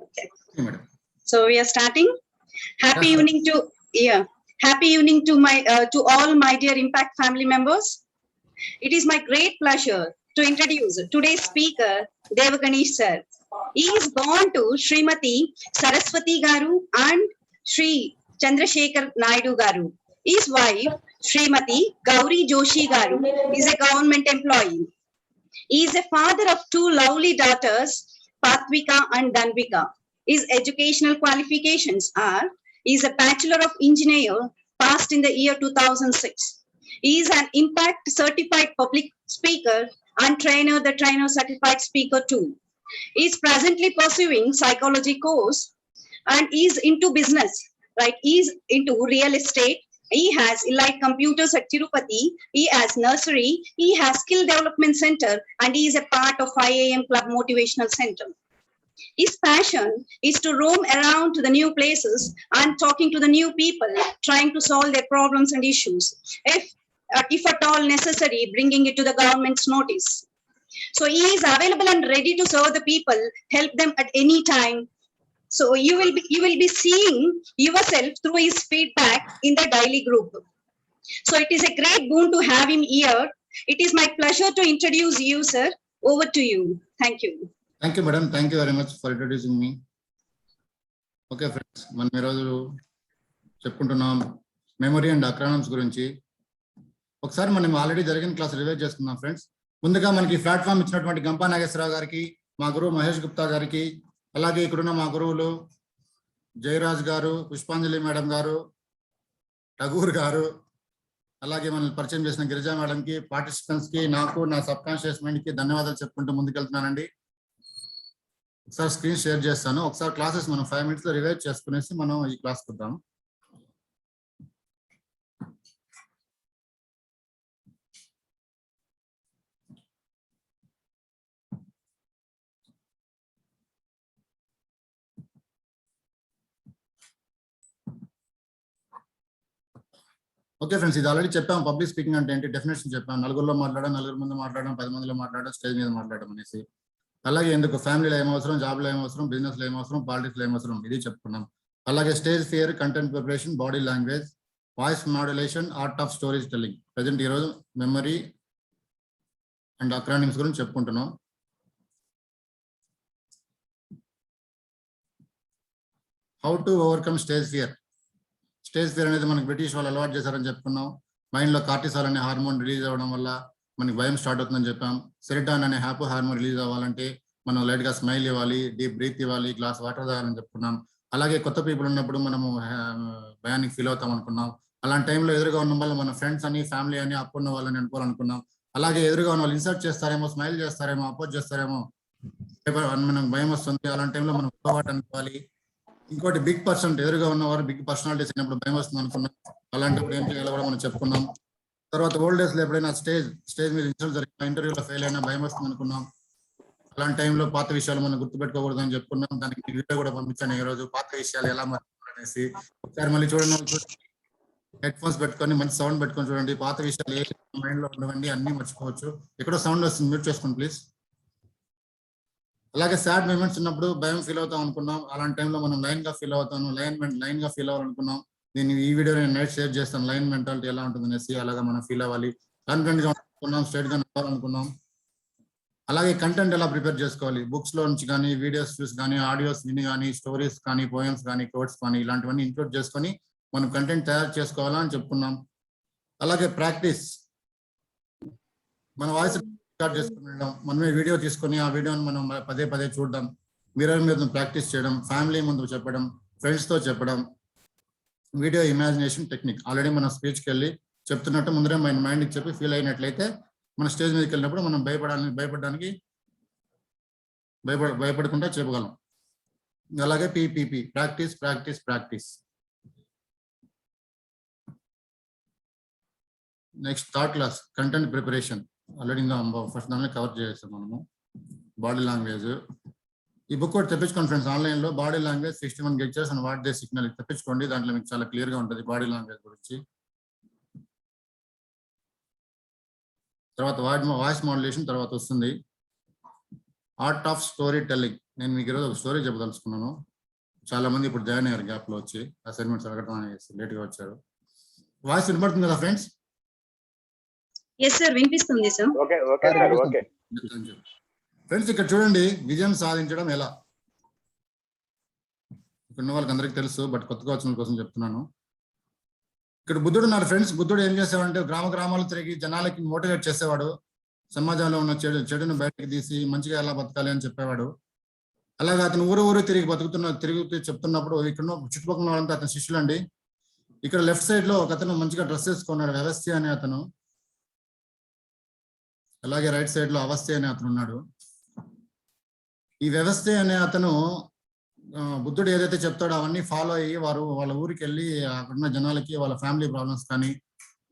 Okay. So we are starting. Happy evening to my to all my dear Impact family members. It is my great pleasure to introduce today's speaker, Devaganesh sir. He is born to Srimati Saraswati Garu and Sri Chandrasekhar Naidu Garu. His wife, Srimati Gauri Joshi Garu, is a government employee. He is a father of two lovely daughters, Patvika and Danvika. His educational qualifications are: he is a Bachelor of Engineer, passed in the year 2006. He is an Impact Certified Public Speaker and Trainer, the Trainer Certified Speaker too. He is presently pursuing psychology course and is into business, right? He is into real estate. He has Elite Computers at Tirupati. He has nursery. He has Skill Development Center, and he is a part of 5 AM Club Motivational Center. His passion is to roam around to the new places and talking to the new people, trying to solve their problems and issues. If at all necessary, bringing it to the government's notice. So he is available and ready to serve the people, help them at any time. So you will be seeing yourself through his feedback in the daily group. So it is a great boon to have him here. It is my pleasure to introduce you, sir. Over to you. Thank you. Thank you, madam. Thank you very much for introducing me. Okay, friends. మనం ఈరోజు చెప్పుకుంటున్నాం memory and అక్రానమ్స్ గురించి. ఒకసారి మనం already జరిగిన class revise చేసుకున్నాం friends. ముందుగా మనకి ప్లాట్ఫామ్ ఇచ్చినటువంటి గంపా నాగేశ్వరరావు గారికి, మా గురువు మహేష్ గుప్తా గారికి, అలాగే ఇక్కడున్న మా గురువులు జయరాజ్ గారు, పుష్పాంజలి మేడం గారు, టగూర్ గారు, అలాగే మనల్ని పరిచయం చేసిన గిరిజా మేడంకి, పార్టిసిపెంట్స్ కి, నాకు, నా సబ్ కాన్షియస్ మైండ్ కి ధన్యవాదాలు చెప్పుకుంటూ ముందుకెళ్తున్నానండి. ఒకసారి స్క్రీన్ షేర్ చేస్తాను. ఒకసారి క్లాసెస్ మనం 5 minutes లో రివైజ్ చేసుకునేసి మనం ఈ క్లాస్ చూద్దాం. ఓకే ఫ్రెండ్స్, ఇది ఆల్రెడీ చెప్పాం. పబ్లిక్ స్పీకింగ్ అంటే ఏంటి, డెఫినేషన్ చెప్పాం. నలుగురిలో మాట్లాడడం, నలుగురు ముందు మాట్లాడడం, 10 మందిలో మాట్లాడడం, స్టేజ్ మీద మాట్లాడడం అనేసి. అలాగే ఎందుకు ఫ్యామిలీలో ఏమవసరం, జాబ్లో ఏమవసరం, బిజినెస్లో ఏమవసరం, పాలిటిక్స్లో ఏమవసరం, ఇది చెప్పుకున్నాం. అలాగే stage fear, content preparation, body language, voice modulation, art of story telling. Present ఈరోజు మెమరీ అండ్ అక్రానిమ్స్ గురించి చెప్పుకుంటున్నాం. How to overcome stage fear. Stage fear అనేది మనకి బ్రిటిష్ వాళ్ళు అలవాటు చేశారని చెప్పుకున్నాం. మైండ్లో కార్టిసాల్ అనే హార్మోన్ రిలీజ్ అవ్వడం వల్ల మనకి భయం స్టార్ట్ అవుతుందని చెప్పాం. సెరిటాన్ అనే హ్యాపీ హార్మోన్ రిలీజ్ అవ్వాలంటే మనం లైట్గా స్మైల్ ఇవ్వాలి, డీప్ బ్రీత్ ఇవ్వాలి, గ్లాస్ వాటర్ తాగాలని చెప్పుకున్నాం. అలాగే కొత్త పీపుల్ ఉన్నప్పుడు మనము భయానికి ఫీల్ అవుతాం అనుకున్నాం. అలాంటి టైంలో ఎదురుగా ఉన్న వాళ్ళు మన ఫ్రెండ్స్ అని, ఫ్యామిలీ అని, అప్పున్న వాళ్ళని అనుకోవాలనుకున్నాం. అలాగే ఎదురుగా ఉన్న వాళ్ళు ఇన్సర్ట్ చేస్తారేమో, స్మైల్ చేస్తారేమో, అపోజ్ చేస్తారేమో, మనకు భయం వస్తుంది. అలాంటి టైంలో మనం అనుకోవాలి. ఇంకోటి బిగ్ పర్సన్, ఎదురుగా ఉన్నవారు బిగ్ పర్సనాలిటీస్ అయినప్పుడు భయం వస్తుంది అనుకున్నాం. అలాంటప్పుడు ఏం చేయాలో కూడా మనం చెప్పుకున్నాం. తర్వాత ఓల్డ్ డేస్ లో ఎప్పుడైనా స్టేజ్ మీద ఇన్సిడెంట్ జరిగిన, ఇంటర్వ్యూలో ఫెయిల్ అయినా భయం వస్తుంది అనుకున్నాం. అలాంటి టైంలో పాత విషయాలు మనం గుర్తుపెట్టుకోకూడదు అని చెప్పుకున్నాం. దానికి వీడియో కూడా పంపించాను ఈ రోజు, పాత విషయాలు ఎలా మర్చిపోవాలనేసి. ఒకసారి మళ్ళీ చూడండి, హెడ్ ఫోన్స్ పెట్టుకొని మంచి సౌండ్ పెట్టుకొని చూడండి. పాత విషయాలు ఏ మైండ్ లో ఉండవండి, అన్ని మర్చిపోవచ్చు. ఎక్కడో సౌండ్ వస్తుంది, మ్యూట్ చేసుకోండి ప్లీజ్. అలాగే సాడ్ మూమెంట్స్ ఉన్నప్పుడు భయం ఫీల్ అవుతాం అనుకున్నాం. అలాంటి టైంలో మనం లైన్ గా ఫీల్ అవుతాను, లైన్ గా ఫీల్ అవ్వాలనుకున్నాం. దీన్ని ఈ వీడియో నేను నైట్ షేర్ చేస్తాను, లైన్ మెంటాలిటీ ఎలా ఉంటుంది అనేసి. అలాగా మనం ఫీల్ అవ్వాలి, కాన్ఫిడెంట్ గా అనుకున్నాం, స్ట్రైట్ గా నవ్వాలనుకున్నాం. అలాగే కంటెంట్ ఎలా ప్రిపేర్ చేసుకోవాలి, బుక్స్ లో నుంచి కానీ, వీడియోస్ చూసి కానీ, ఆడియోస్ విని కానీ, స్టోరీస్ కానీ, పోయమ్స్ కానీ, కోట్స్ కానీ, ఇలాంటివన్నీ ఇంక్లూడ్ చేసుకొని మనం కంటెంట్ తయారు చేసుకోవాలా అని చెప్పుకున్నాం. అలాగే ప్రాక్టీస్, మన వాయిస్ రికార్డ్ చేసుకుని మనమే వీడియో తీసుకొని ఆ వీడియోని మనం పదే పదే చూడడం, మిర్రర్ మీద ప్రాక్టీస్ చేయడం, ఫ్యామిలీ ముందు చెప్పడం, ఫ్రెండ్స్ తో చెప్పడం. వీడియో ఇమాజినేషన్ టెక్నిక్ ఆల్రెడీ మనం స్పీచ్కి వెళ్ళి చెప్తున్నట్టు ముందరే మన మైండ్కి చెప్పి ఫీల్ అయినట్లయితే మన స్టేజ్ మీదకి వెళ్ళినప్పుడు మనం భయపడకుండా చెప్పగలం. అలాగే PPP, practice practice practice. Next third class, content preparation. Already first దాన్ని కవర్ చేస్తాం మనము. బాడీ లాంగ్వేజ్, ఈ బుక్ కూడా తెప్పించుకోండి ఫ్రెండ్స్. ఆన్లైన్ లో body language 61 gestures and what they signal తెప్పించుకోండి. దాంట్లో మీకు చాలా క్లియర్ గా ఉంటుంది బాడీ లాంగ్వేజ్ గురించి. తర్వాత వాయిస్ మాడ్యులేషన్ తర్వాత వస్తుంది. Art of story telling. నేను మీకు ఈరోజు ఒక స్టోరీ చెప్పదలుచుకున్నాను. చాలా మంది ఇప్పుడు జాయిన్ అయ్యారు గ్యాప్ లో వచ్చి అసైన్మెంట్స్ అడగడం అనేసి లేట్ గా వచ్చారు. వాయిస్ వినపడుతుంది కదా ఫ్రెండ్స్? ఎస్ సార్, వినిపిస్తుంది sir. Okay okay sir okay. Friends ఇక్కడ చూడండి, విజయం సాధించడం ఎలా. ఇక్కడ ఉన్న వాళ్ళకి అందరికీ తెలుసు, బట్ కొత్తగా వచ్చిన కోసం చెప్తున్నాను. ఇక్కడ బుద్ధుడు ఉన్నారు ఫ్రెండ్స్. బుద్ధుడు ఏం చేసేవాడంటే గ్రామాలు తిరిగి జనాలకి మోటివేట్ చేసేవాడు. సమాజంలో ఉన్న చెడును బయటకు తీసి మంచిగా ఎలా బతకాలి అని చెప్పేవాడు. అలాగే అతను ఊరు తిరుగుతూ చెప్తున్నప్పుడు ఇక్కడ చుట్టుపక్కల వాళ్ళంతా అతని శిష్యులు అండి. ఇక్కడ లెఫ్ట్ సైడ్ లో ఒక అతను మంచిగా డ్రెస్ వేసుకున్నాడు, వ్యవస్థ అనే అతను. అలాగే రైట్ సైడ్ లో అవస్థ అనే అతను ఉన్నాడు. ఈ వ్యవస్థ అనే అతను బుద్ధుడు ఏదైతే చెప్తాడో అవన్నీ ఫాలో అయ్యి వాళ్ళ ఊరికి వెళ్ళి అక్కడున్న జనాలకి వాళ్ళ ఫ్యామిలీ ప్రాబ్లమ్స్ కానీ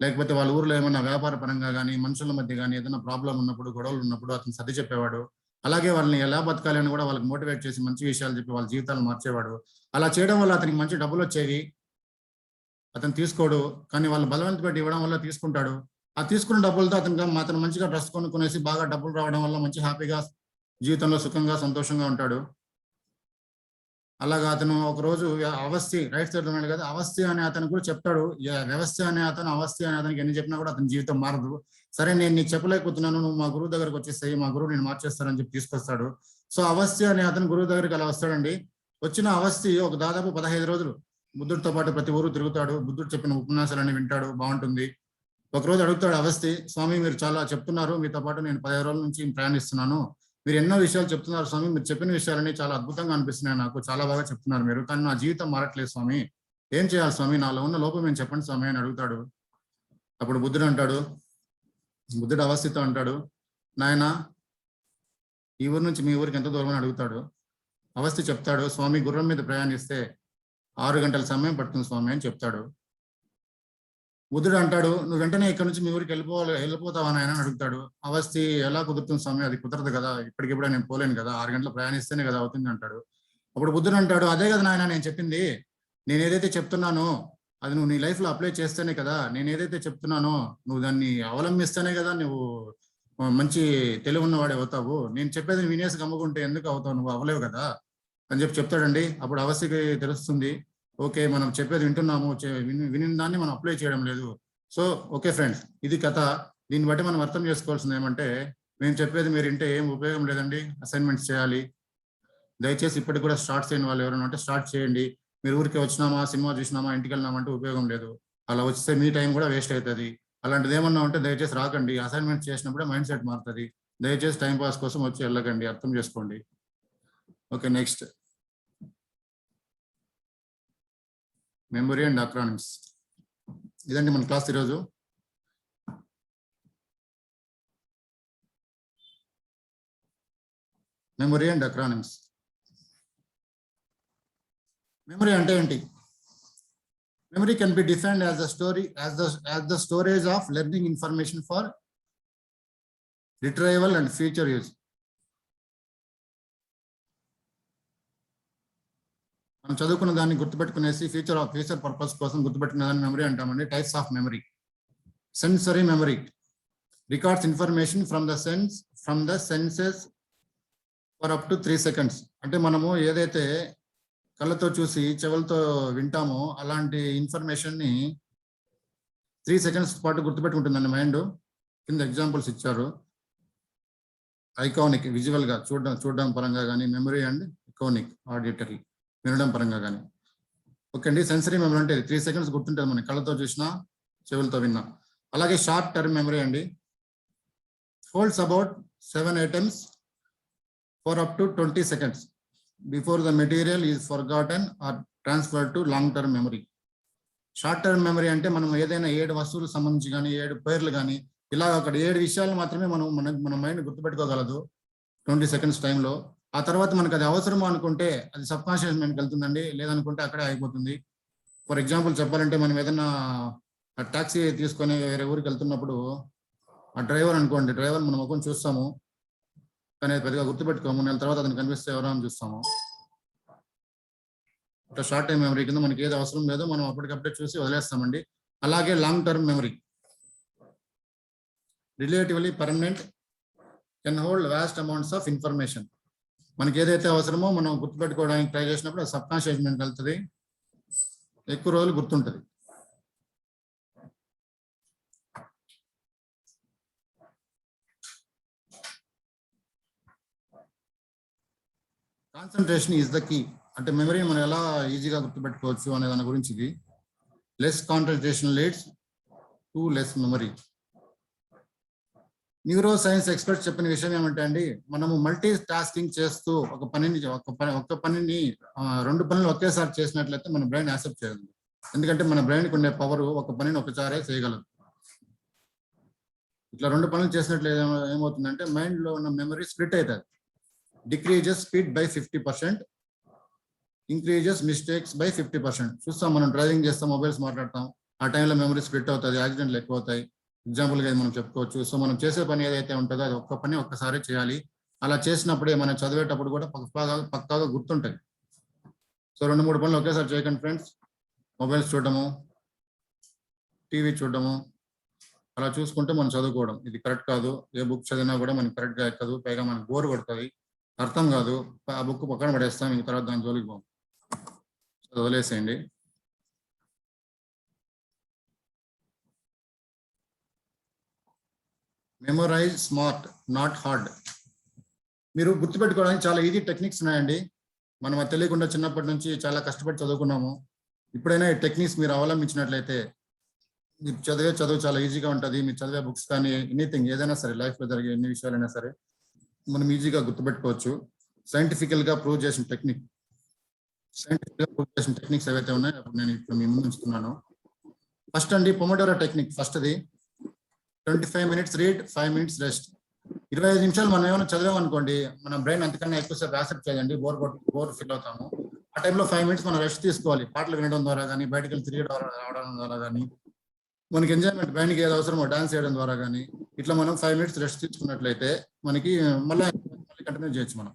లేకపోతే వాళ్ళ ఊర్లో ఏమైనా వ్యాపార పరంగా కానీ మనుషుల మధ్య కానీ ఏదైనా ప్రాబ్లం ఉన్నప్పుడు గొడవలు ఉన్నప్పుడు అతను సర్ది చెప్పేవాడు. అలాగే వాళ్ళని ఎలా బతకాలి అని కూడా వాళ్ళకి మోటివేట్ చేసి మంచి విషయాలు చెప్పి వాళ్ళ జీవితాలు మార్చేవాడు. అలా చేయడం వల్ల అతనికి మంచి డబ్బులు వచ్చేవి. అతను తీసుకోడు, కానీ వాళ్ళు బలవంత పెట్టి ఇవ్వడం వల్ల తీసుకుంటాడు. ఆ తీసుకున్న డబ్బులతో అతను మంచిగా డ్రెస్ కొనుక్కునేసి బాగా డబ్బులు రావడం వల్ల మంచి హ్యాపీగా జీవితంలో సుఖంగా సంతోషంగా ఉంటాడు. అలాగా అతను ఒక రోజు అవస్థి రైట్ సైడ్ ఉన్నాడు కదా, అవస్థి అనే అతను కూడా చెప్తాడు. వ్యవస్థ అనే అతను అవస్థి అనే అతనికి ఎన్ని చెప్పినా కూడా అతని జీవితం మారదు. సరే నేను నీకు చెప్పలేకపోతున్నాను, నువ్వు మా గురువు దగ్గరకు వచ్చేస్తాయి, మా గురువు నేను మార్చేస్తానని చెప్పి తీసుకొస్తాడు. సో అవస్థి అనే అతను గురువు దగ్గరికి అలా వస్తాడండి. వచ్చిన అవస్థి ఒక దాదాపు 15 రోజులు బుద్ధుడితో పాటు ప్రతి ఊరు తిరుగుతాడు. బుద్ధుడు చెప్పిన ఉపన్యాసాలన్నీ వింటాడు, బాగుంటుంది. ఒకరోజు అడుగుతాడు అవస్థి, స్వామి మీరు చాలా చెప్తున్నారు, మీతో పాటు నేను 15 రోజుల నుంచి ప్రయాణిస్తున్నాను, మీరు ఎన్నో విషయాలు చెప్తున్నారు స్వామి, మీరు చెప్పిన విషయాలన్నీ చాలా అద్భుతంగా అనిపిస్తున్నాయి నాకు, చాలా బాగా చెప్తున్నారు మీరు, కానీ నా జీవితం మారట్లేదు స్వామి, ఏం చేయాలి స్వామి, నాలో ఉన్న లోపం ఏం చెప్పండి స్వామి అని అడుగుతాడు. అప్పుడు బుద్ధుడు అవస్థితో అంటాడు, నాయన ఈ ఊరు నుంచి మీ ఊరికి ఎంత దూరం అని అడుగుతాడు. అవస్థి చెప్తాడు, స్వామి గుర్రం మీద ప్రయాణిస్తే 6 గంటల సమయం పడుతుంది స్వామి అని చెప్తాడు. బుద్ధుడు అంటాడు, నువ్వు వెంటనే ఇక్కడ నుంచి మీ ఊరికి వెళ్ళిపోతావా నాయన అని అడుగుతాడు. అవస్థి ఎలా కుదురుతుంది స్వామి, అది కుదరదు కదా, ఇప్పటికిప్పుడే నేను పోలేను కదా, 6 గంటలు ప్రయాణిస్తేనే కదా అవుతుంది అంటాడు. అప్పుడు బుద్ధుడు అంటాడు, అదే కదా నాయన నేను చెప్పింది, నేను ఏదైతే చెప్తున్నానో అది నువ్వు నీ లైఫ్ లో అప్లై చేస్తేనే కదా, నేను ఏదైతే చెప్తున్నానో నువ్వు దాన్ని అవలంబిస్తేనే కదా నువ్వు మంచి తెలివి ఉన్నవాడే అవుతావు, నేను చెప్పేది వినేసి గమ్ముకుంటే ఎందుకు అవుతావు, నువ్వు అవ్వలేవు కదా అని చెప్తాడండి. అప్పుడు అవస్థకి తెలుస్తుంది, ఓకే మనం చెప్పేది వింటున్నాము, విని దాన్ని మనం అప్లై చేయడం లేదు. సో ఓకే ఫ్రెండ్స్, ఇది కథ. దీన్ని బట్టి మనం అర్థం చేసుకోవాల్సింది ఏమంటే, మేము చెప్పేది మీరు వింటే ఏం ఉపయోగం లేదండి, అసైన్మెంట్స్ చేయాలి. దయచేసి ఇప్పటికి కూడా స్టార్ట్ చేయని వాళ్ళు ఎవరైనా ఉంటే స్టార్ట్ చేయండి. మీరు ఊరికి వచ్చినామా, సినిమా చూసినామా, ఇంటికి వెళ్ళినామా అంటే ఉపయోగం లేదు. అలా వస్తే మీ టైం కూడా వేస్ట్ అవుతుంది. అలాంటిది ఏమన్నా ఉంటే దయచేసి రాకండి. అసైన్మెంట్స్ చేసినప్పుడే మైండ్ సెట్ మారుతుంది. దయచేసి టైం పాస్ కోసం వచ్చి వెళ్ళకండి, అర్థం చేసుకోండి. Okay, next memory and acronyms. ఇదండి మన క్లాస్ ఈరోజు. Memory and అక్రానిమ్స్. మెమరీ అంటే ఏంటి? Memory can be defined as the storage of learning information for retrieval and future use. మనం చదువుకున్న దాన్ని గుర్తుపెట్టుకునేసి ఫ్యూచర్ పర్పస్ కోసం గుర్తుపెట్టుకునే దాన్ని మెమరీ అంటామండి. Types of memory. Sensory memory records information from the senses for up to 3 seconds. అంటే మనము ఏదైతే కళ్ళతో చూసి చెవులతో వింటామో అలాంటి ఇన్ఫర్మేషన్ ని 3 సెకండ్స్ పాటు గుర్తుపెట్టుకుంటుందండి మైండ్. కింద ఎగ్జాంపుల్స్ ఇచ్చారు. ఐకానిక్ విజువల్ గా చూడడం పరంగా కానీ, మెమరీ అండ్ ఎకోనిక్ ఆడిటరీ వినడం పరంగా కానీ. ఓకే అండి, సెన్సరీ మెమరీ అంటే 3 సెకండ్స్ గుర్తుంటుంది మనకి, కళ్ళతో చూసినా చెవులతో విన్నా. అలాగే షార్ట్ టర్మ్ మెమరీ అండి, holds about 7 items for up to 20 seconds before the material is forgotten or transferred to long term memory. Short term memory అంటే మనం ఏదైనా 7 వస్తువులకు సంబంధించి కానీ, 7 పేర్లు కానీ, ఇలా అక్కడ 7 విషయాలు మాత్రమే మన మైండ్ గుర్తుపెట్టుకోగలదు 20 సెకండ్స్ టైంలో. ఆ తర్వాత మనకు అది అవసరమో అనుకుంటే అది సబ్ కాన్షియస్ మైండ్కి వెళ్తుందండి, లేదనుకుంటే అక్కడే అయిపోతుంది. ఫర్ ఎగ్జాంపుల్ చెప్పాలంటే, మనం ఏదైనా టాక్సీ తీసుకొని వేరే ఊరికి వెళ్తున్నప్పుడు ఆ డ్రైవర్ అనుకోండి, డ్రైవర్ మనం ముఖం చూస్తాము కానీ పెద్దగా గుర్తుపెట్టుకోము, నెల తర్వాత అతను కనిపిస్తే ఎవరో అని చూస్తాము. ఒక షార్ట్ టైం మెమరీ కింద మనకి ఏది అవసరం లేదో మనం అప్పటికప్పుడే చూసి వదిలేస్తామండి. అలాగే long term memory relatively permanent, can hold vast amounts of information. మనకి ఏదైతే అవసరమో మనం గుర్తుపెట్టుకోవడానికి ట్రై చేసినప్పుడు సబ్ కాన్షియస్ మైండ్కి వెళ్తుంది, ఎక్కువ రోజులు గుర్తుంటుంది. Concentration is the key. అంటే మెమరీ మనం ఎలా ఈజీగా గుర్తుపెట్టుకోవచ్చు అనే దాని గురించి ఇది. Less concentration leads to less memory. Neuroscience experts చెప్పిన విషయం ఏమంటే అండి, మనము మల్టీ టాస్కింగ్ చేస్తూ ఒక పనిని రెండు పనులు ఒకేసారి చేసినట్లయితే మన బ్రెయిన్ యాక్సెప్ట్ చేయదు. ఎందుకంటే మన బ్రెయిన్కి ఉండే పవర్ ఒక పనిని ఒకసారే చేయగలదు. ఇట్లా రెండు పనులు చేసినట్లు ఏమవుతుందంటే మైండ్ లో ఉన్న మెమరీ స్ప్లిట్ అవుతుంది. Decreases speed by 50%, increases mistakes by 50%. చూస్తాం, మనం డ్రైవింగ్ చేస్తాం, మొబైల్స్ మాట్లాడతాం, ఆ టైంలో మెమరీ స్ప్లిట్ అవుతుంది, యాక్సిడెంట్లు ఎక్కువ అవుతాయి. ఎగ్జాంపుల్గా మనం చెప్పుకోవచ్చు. సో మనం చేసే పని ఏదైతే ఉంటుందో అది ఒక్క పని ఒక్కసారి చేయాలి. అలా చేసినప్పుడే మనం చదివేటప్పుడు కూడా పక్కాగా గుర్తుంటాయి. సో 2-3 పనులు ఒకేసారి చేయకండి ఫ్రెండ్స్. మొబైల్స్ చూడడము, టీవీ చూడడము, అలా చూసుకుంటే మనం చదువుకోవడం ఇది కరెక్ట్ కాదు. ఏ బుక్ చదివినా కూడా మనకి కరెక్ట్గా ఎక్కదు, పైగా మనకు బోర్ కొడుతుంది, అర్థం కాదు. ఆ బుక్ పక్కన పడేస్తాం, ఇంక తర్వాత దాని జోలికి పోం, వదిలేసేయండి. Memorise smart, not hard. మీరు గుర్తుపెట్టుకోవడానికి చాలా ఈజీ టెక్నిక్స్ ఉన్నాయండి. మనం అది తెలియకుండా చిన్నప్పటి నుంచి చాలా కష్టపడి చదువుకున్నాము. ఇప్పుడైనా ఈ టెక్నిక్స్ మీరు అవలంబించినట్లయితే మీరు చదివే చదువు చాలా ఈజీగా ఉంటుంది. మీరు చదివే బుక్స్ కానీ ఎనీథింగ్ ఏదైనా సరే, లైఫ్లో జరిగే ఎన్ని విషయాలైనా సరే మనం ఈజీగా గుర్తుపెట్టుకోవచ్చు. సైంటిఫికల్గా ప్రూవ్ చేసిన టెక్నిక్స్ ఏవైతే ఉన్నాయో అప్పుడు నేను ఇప్పుడు మీ ముందు ఉంచుతున్నాను. ఫస్ట్ అండి పొమోడోరో టెక్నిక్. ఫస్ట్ది 25 minutes రీడ్, 5 minutes రెస్ట్. 25 నిమిషాలు మనం ఏమైనా చదివామనుకోండి, మన బ్రెయిన్ అంతకన్నా ఎక్కువసేపు యాక్సెప్ట్ చేయండి, బోర్ ఫీల్ అవుతాము. ఆ టైంలో 5 minutes మనం రెస్ట్ తీసుకోవాలి. పాటలు వినడం ద్వారా కానీ, బయటకు వెళ్ళి తిరిగి రావడం ద్వారా కానీ, మనకి ఎంజాయ్మెంట్ బ్రెయిన్కి ఏదో అవసరమో డాన్స్ చేయడం ద్వారా కానీ, ఇట్లా మనం 5 minutes రెస్ట్ తీసుకున్నట్లయితే మనకి మళ్ళీ కంటిన్యూ చేయొచ్చు మనం.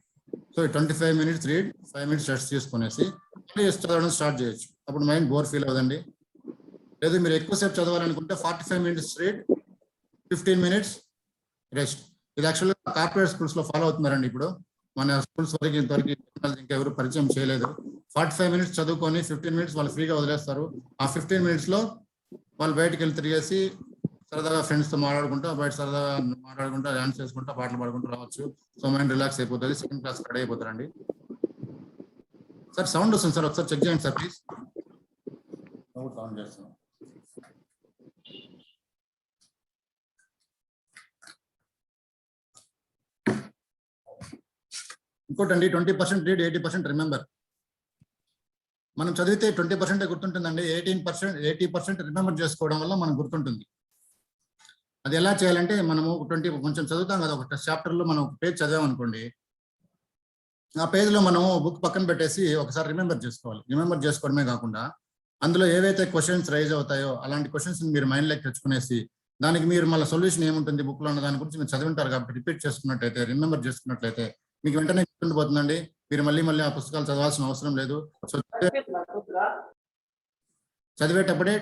So 25 minutes read, 5 minutes rest తీసుకునేసి మళ్ళీ చదవడం స్టార్ట్ చేయొచ్చు. అప్పుడు మైండ్ బోర్ ఫీల్ అవ్వదండి. లేదు మీరు ఎక్కువసేపు చదవాలనుకుంటే 45 minutes రీడ్, 15 minutes రెస్ట్. ఇది యాక్చువల్గా కార్పొరేట్ స్కూల్స్ లో ఫాలో అవుతున్నారండి. ఇప్పుడు మన స్కూల్స్ వరకు ఇంతవరకు ఇంకా ఎవరు పరిచయం చేయలేదు. 45 minutes చదువుకొని 15 minutes వాళ్ళు ఫ్రీగా వదిలేస్తారు. ఆ 15 minutes లో వాళ్ళు బయటకు వెళ్ళి తిరిగేసి సరదాగా ఫ్రెండ్స్ తో మాట్లాడుకుంటా, బయట సరదాగా మాట్లాడుకుంటా, డాన్స్ చేసుకుంటా, పాటలు పాడుకుంటూ రావచ్చు. సో మైండ్ రిలాక్స్ అయిపోతుంది. సెకండ్ క్లాస్ రెడీ అయిపోతారండి. సార్ సౌండ్ వస్తుంది సార్, ఒకసారి చెక్ చేయండి సార్ ప్లీజ్. సౌండ్ చేస్తాను. ఇంకోటండి, 20% రీడ్, 80% రిమెంబర్. మనం చదివితే 20% గుర్తుంటుందండి. 80% రిమెంబర్ చేసుకోవడం వల్ల మనకు గుర్తుంటుంది. అది ఎలా చేయాలంటే మనము కొంచెం చదువుతాం కదా, ఒక చాప్టర్ లో మనం ఒక పేజ్ చదివామనుకోండి, ఆ పేజ్ లో మనం బుక్ పక్కన పెట్టేసి ఒకసారి రిమెంబర్ చేసుకోవాలి. రిమెంబర్ చేసుకోవడమే కాకుండా అందులో ఏవైతే క్వశ్చన్స్ రైజ్ అవుతాయో అలాంటి క్వశ్చన్స్ మీరు మైండ్ లోకి తెచ్చుకునేసి దానికి మీరు మళ్ళీ సొల్యూషన్ ఏముంటుంది బుక్ లో అన్న దాని గురించి మీరు చదివింటారు కాబట్టి రిపీట్ చేసుకున్నట్లయితే, రిమెంబర్ చేసుకున్నట్లయితే మీకు వెంటనే గుర్తుండిపోతుందండి. మీరు మళ్ళీ ఆ పుస్తకాలు చదవాల్సిన అవసరం లేదు. సో చదివేటప్పుడే